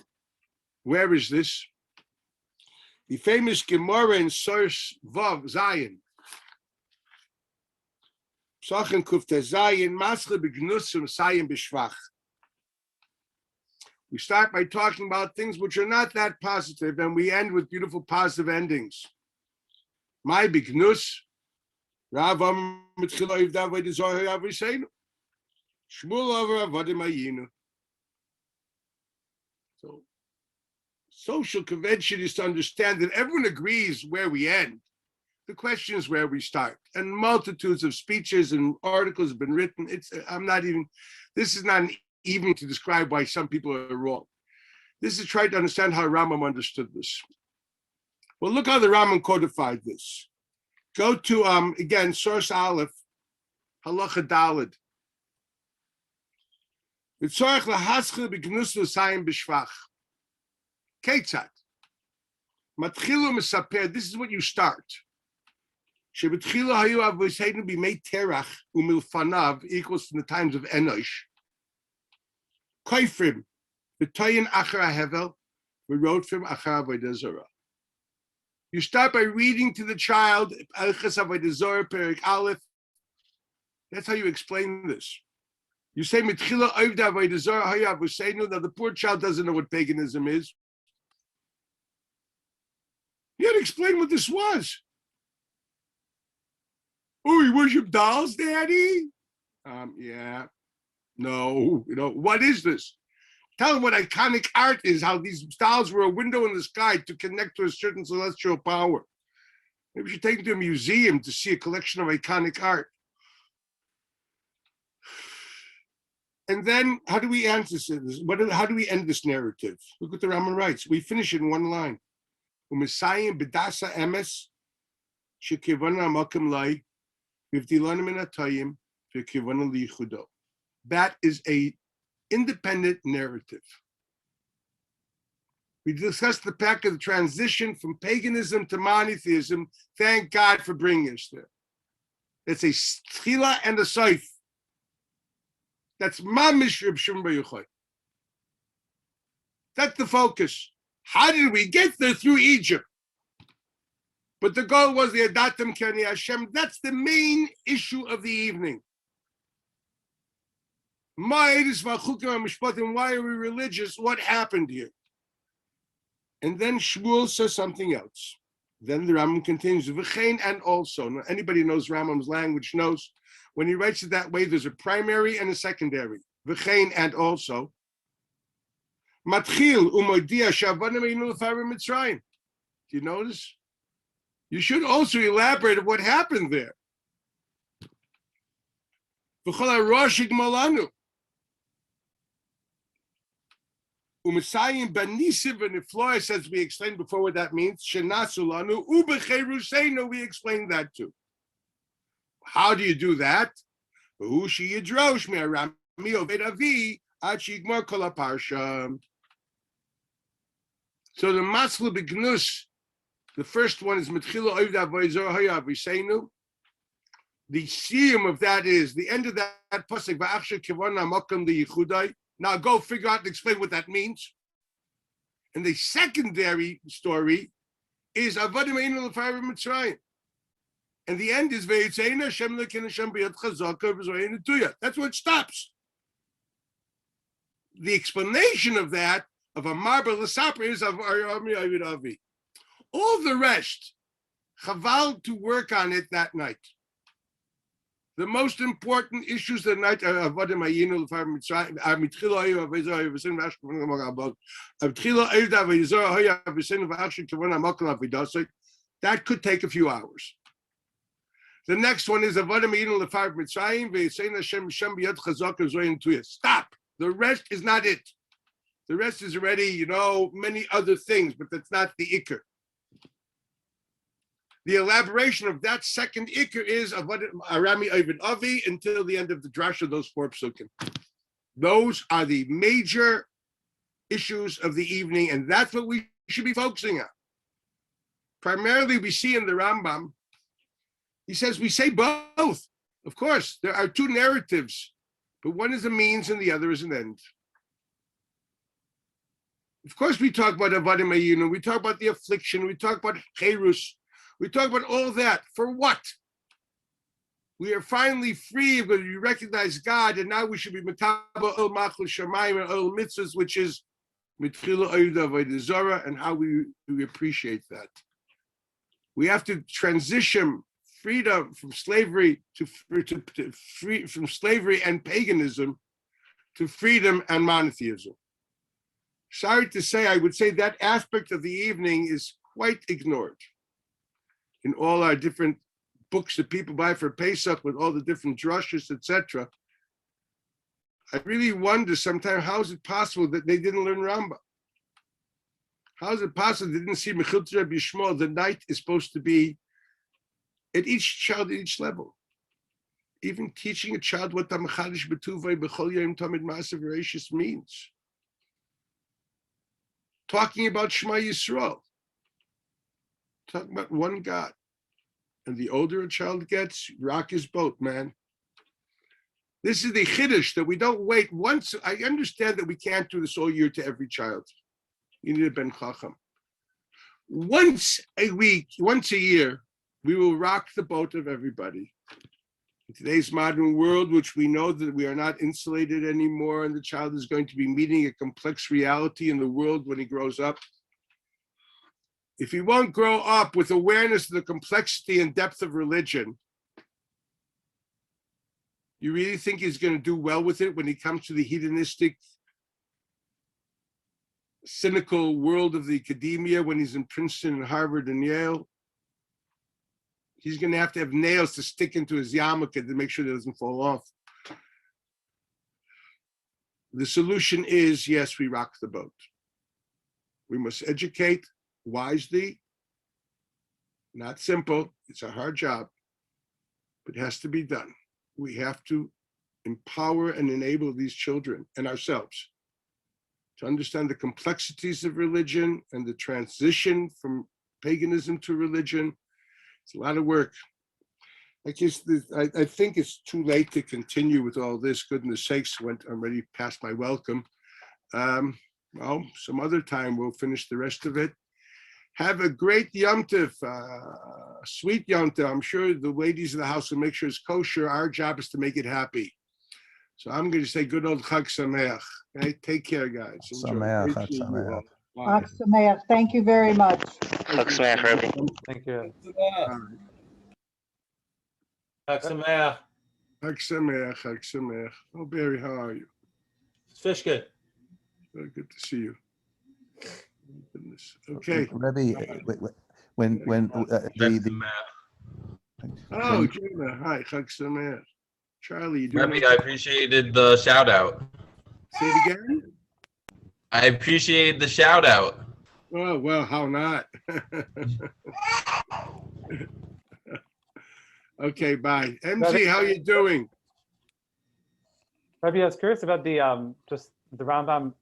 Where is this? The famous Gemara in Source Vav Zayin. Psachin Kufte Zayin Masle Begnusum Sayim Bishvach. We start by talking about things which are not that positive, and we end with beautiful positive endings. My bignus, Rav Mitchila Ivdav V'Dizor Havrisenu, Shmuel over Avodim Ayinu. So, social convention is to understand that everyone agrees where we end. The question is where we start. And multitudes of speeches and articles have been written. This is not an evening to describe why some people are wrong. This is trying to understand how Rambam understood this. Well, look how the Rambam codified this. Go to, again, source Aleph, Halacha Daled. V'tzorech lahaschil b'gnus l'sayim b'shvach. Ketzat. Matchilu mesaper, this is what you start. Shebetchilu hayu avoseinu b'mei terach umilfanav equals from the times of Enosh. Koifrim, v'toyin achar hahevel, v'rodfim achar avodah zarah. You start by reading to the child, Elchas Avodah Zarah, Perik Aleph. That's how you explain this. You say, Mitchila Oivda Avodah Zarah, Hayav Huseinu. Now the poor child doesn't know what paganism is. You had to explain what this was. Oh, you worship dolls, Daddy? Yeah. No, what is this? Tell them what iconic art is, how these dolls were a window in the sky to connect to a certain celestial power. Maybe we should take them to a museum to see a collection of iconic art. And then, how do we answer this? How do we end this narrative? Look what the Rambam writes. We finish it in one line. U'mesayim b'dasa emes shekivana makom lai v'vdilana min atayim v'kivana liyichudo. That is a independent narrative. We discussed the fact of the transition from paganism to monotheism. Thank God for bringing us there. It's a tchila and a saif. That's mamish Reb Shimon Bar Yochai. That's the focus. How did we get there? Through Egypt? But the goal was the Adatam Kani Hashem. That's the main issue of the evening. Why are we religious? What happened here? And then Shmuel says something else. Then the Rambam continues, V'chein, and also. Now, anybody who knows Rambam's language knows when he writes it that way, there's a primary and a secondary. V'chein, and also. Matchil u'modia shavanim einu l'farim Mitzrayim. Do you notice? You should also elaborate on what happened there. V'chol ha'rosh igmalanu. U'misayim b'nisiv v'niflois, as we explained before what that means. Shenasu lanu u'b'cheruseinu, we explained that too. How do you do that? So the Masla B'Gnus, the first one is Metchila Oivda Avodah Hayav. The siyum of that is the end of that pasuk. Va'achshe kivana makam liyichudai. Now go figure out and explain what that means. And the secondary story is Avodim Einu L'Farim Mitzrayim. And the end is Ve'yitzein Hashem L'kin Hashem B'yad Chazaka V'zoyin Tuya. That's where it stops. The explanation of that, of Amar B'Lasapra, is of Arami Avid Avi. All the rest, Chaval to work on it that night. The most important issues of the night are Avodim Hayinu L'Far Mitzrayim, Mitchila Hayu Avezor Hayavisin V'Ashk Kavon HaMokal Avod, Mitchila Hayu Avezor Hayavisin V'Ashk Kavon HaMokal Avidosik. That could take a few hours. The next one is Avodim Hayinu L'Far Mitzrayim V'Yisein Hashem Shem B'Yad Chazak Zoyin Tuyah. Stop. The rest is not it. The rest is already, many other things, but that's not the ikr. The elaboration of that second ikr is Arami Ovid Avi until the end of the drasha, those 4 psukim. Those are the major issues of the evening, and that's what we should be focusing on. Primarily, we see in the Rambam, he says we say both. Of course, there are 2 narratives, but one is a means and the other is an end. Of course, we talk about Avodim Hayinu, we talk about the affliction, we talk about Cherus, we talk about all that. For what? We are finally free because we recognize God, and now we should be Metaba El Machul Shamayim and El Mitzvahs, which is Mitchila Oyda Avodah Zarah, and how we appreciate that. We have to transition freedom from slavery from slavery and paganism to freedom and monotheism. Sorry to say, I would say that aspect of the evening is quite ignored in all our different books that people buy for Pesach with all the different drushes, etc. I really wonder sometimes, how is it possible that they didn't learn Rambam? How is it possible they didn't see Mechilta Rabbi Yishmael? The night is supposed to be at each child, at each level. Even teaching a child what Tamachadish Betuvay B'chol Yom Tamid Ma'asav Reishis means. Talking about Shema Yisrael. Talking about one God. And the older a child gets, rock his boat, man. This is the chiddush that we don't wait once. I understand that we can't do this all year to every child. You need a ben chacham. Once a week, once a year, we will rock the boat of everybody. In today's modern world, which we know that we are not insulated anymore, and the child is going to be meeting a complex reality in the world when he grows up. If he won't grow up with awareness of the complexity and depth of religion, you really think he's going to do well with it when he comes to the hedonistic, cynical world of the academia, when he's in Princeton and Harvard and Yale? He's going to have nails to stick into his yarmulke to make sure that it doesn't fall off. The solution is, yes, we rock the boat. We must educate wisely. Not simple. It's a hard job, but it has to be done. We have to empower and enable these children and ourselves to understand the complexities of religion and the transition from paganism to religion. It's a lot of work. I think it's too late to continue with all this. Goodness sakes, I'm already past my welcome. Well, some other time we'll finish the rest of it. Have a great Yom Tov, sweet Yom Tov. I'm sure the ladies of the house will make sure it's kosher. Our job is to make it happy. So I'm going to say good old Chag Sameach. Okay? Take care, guys. Sameach, Chag Sameach. Chag Sameach. Thank you very much. Chag Sameach, Rabbi. Thank you. Chag Sameach. Chag Sameach, Chag Sameach. Oh, Barry, how are you? Fishka. Very good to see you. Goodness. Okay. Rebbe, when Oh, Jonah. Hi, Chag Sameach. Charlie, you doing? Rebbe, I appreciated the shout out. Say it again? I appreciate the shout out. Oh, well, how not? Okay, bye. MZ, how you doing? Rabbi, I was curious about the just the Rambam.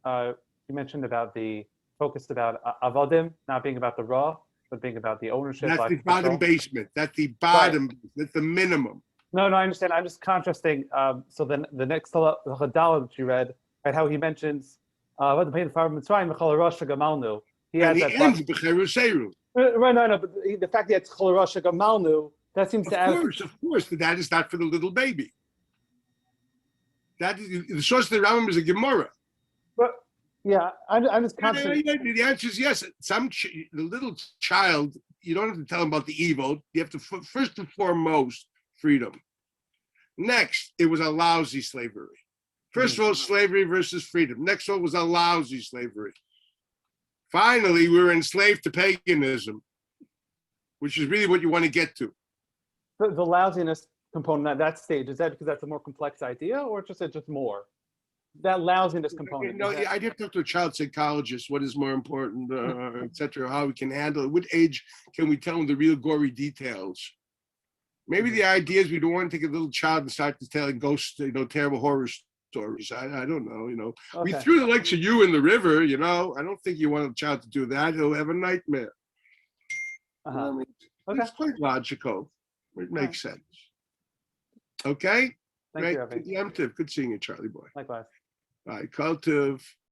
You mentioned about the focus about avodim not being about the raw, but being about the ownership. That's the bottom basement. That's the bottom. Right. That's the minimum. No, I understand. I'm just contrasting. So then the next Chadal that you read, right? How he mentions what the pain of Mitzrayim, Mechal Rosh Gamalnu. He has that. Ends B'cheruseru. Right, no, but the fact that it's Chol Rosh Gamalnu, that seems to add. Of course, but that is not for the little baby. That is the source of the Rambam is a Gemara. But yeah, I'm just constantly. The answer is yes. The little child, you don't have to tell him about the evil. You have to first and foremost freedom. Next, it was a lousy slavery. First of all, slavery versus freedom. Next one was a lousy slavery. Finally, we were enslaved to paganism, which is really what you want to get to. The lousiness component at that stage, is that because that's a more complex idea, or just more? That lousiness component. No, I'd have to talk to a child psychologist. What is more important, et cetera, how we can handle it. What age can we tell them the real gory details? Maybe the idea is we don't want to take a little child and start to telling ghost, terrible horror stories. I don't know, We Okay. threw the likes of you in the river, I don't think you want a child to do that. He'll have a nightmare. Uh-huh. I mean, Okay. It's quite logical. It makes sense. Okay? Thank you, Avi. Good seeing you, Charlie boy. Likewise. All right, Kol Tov.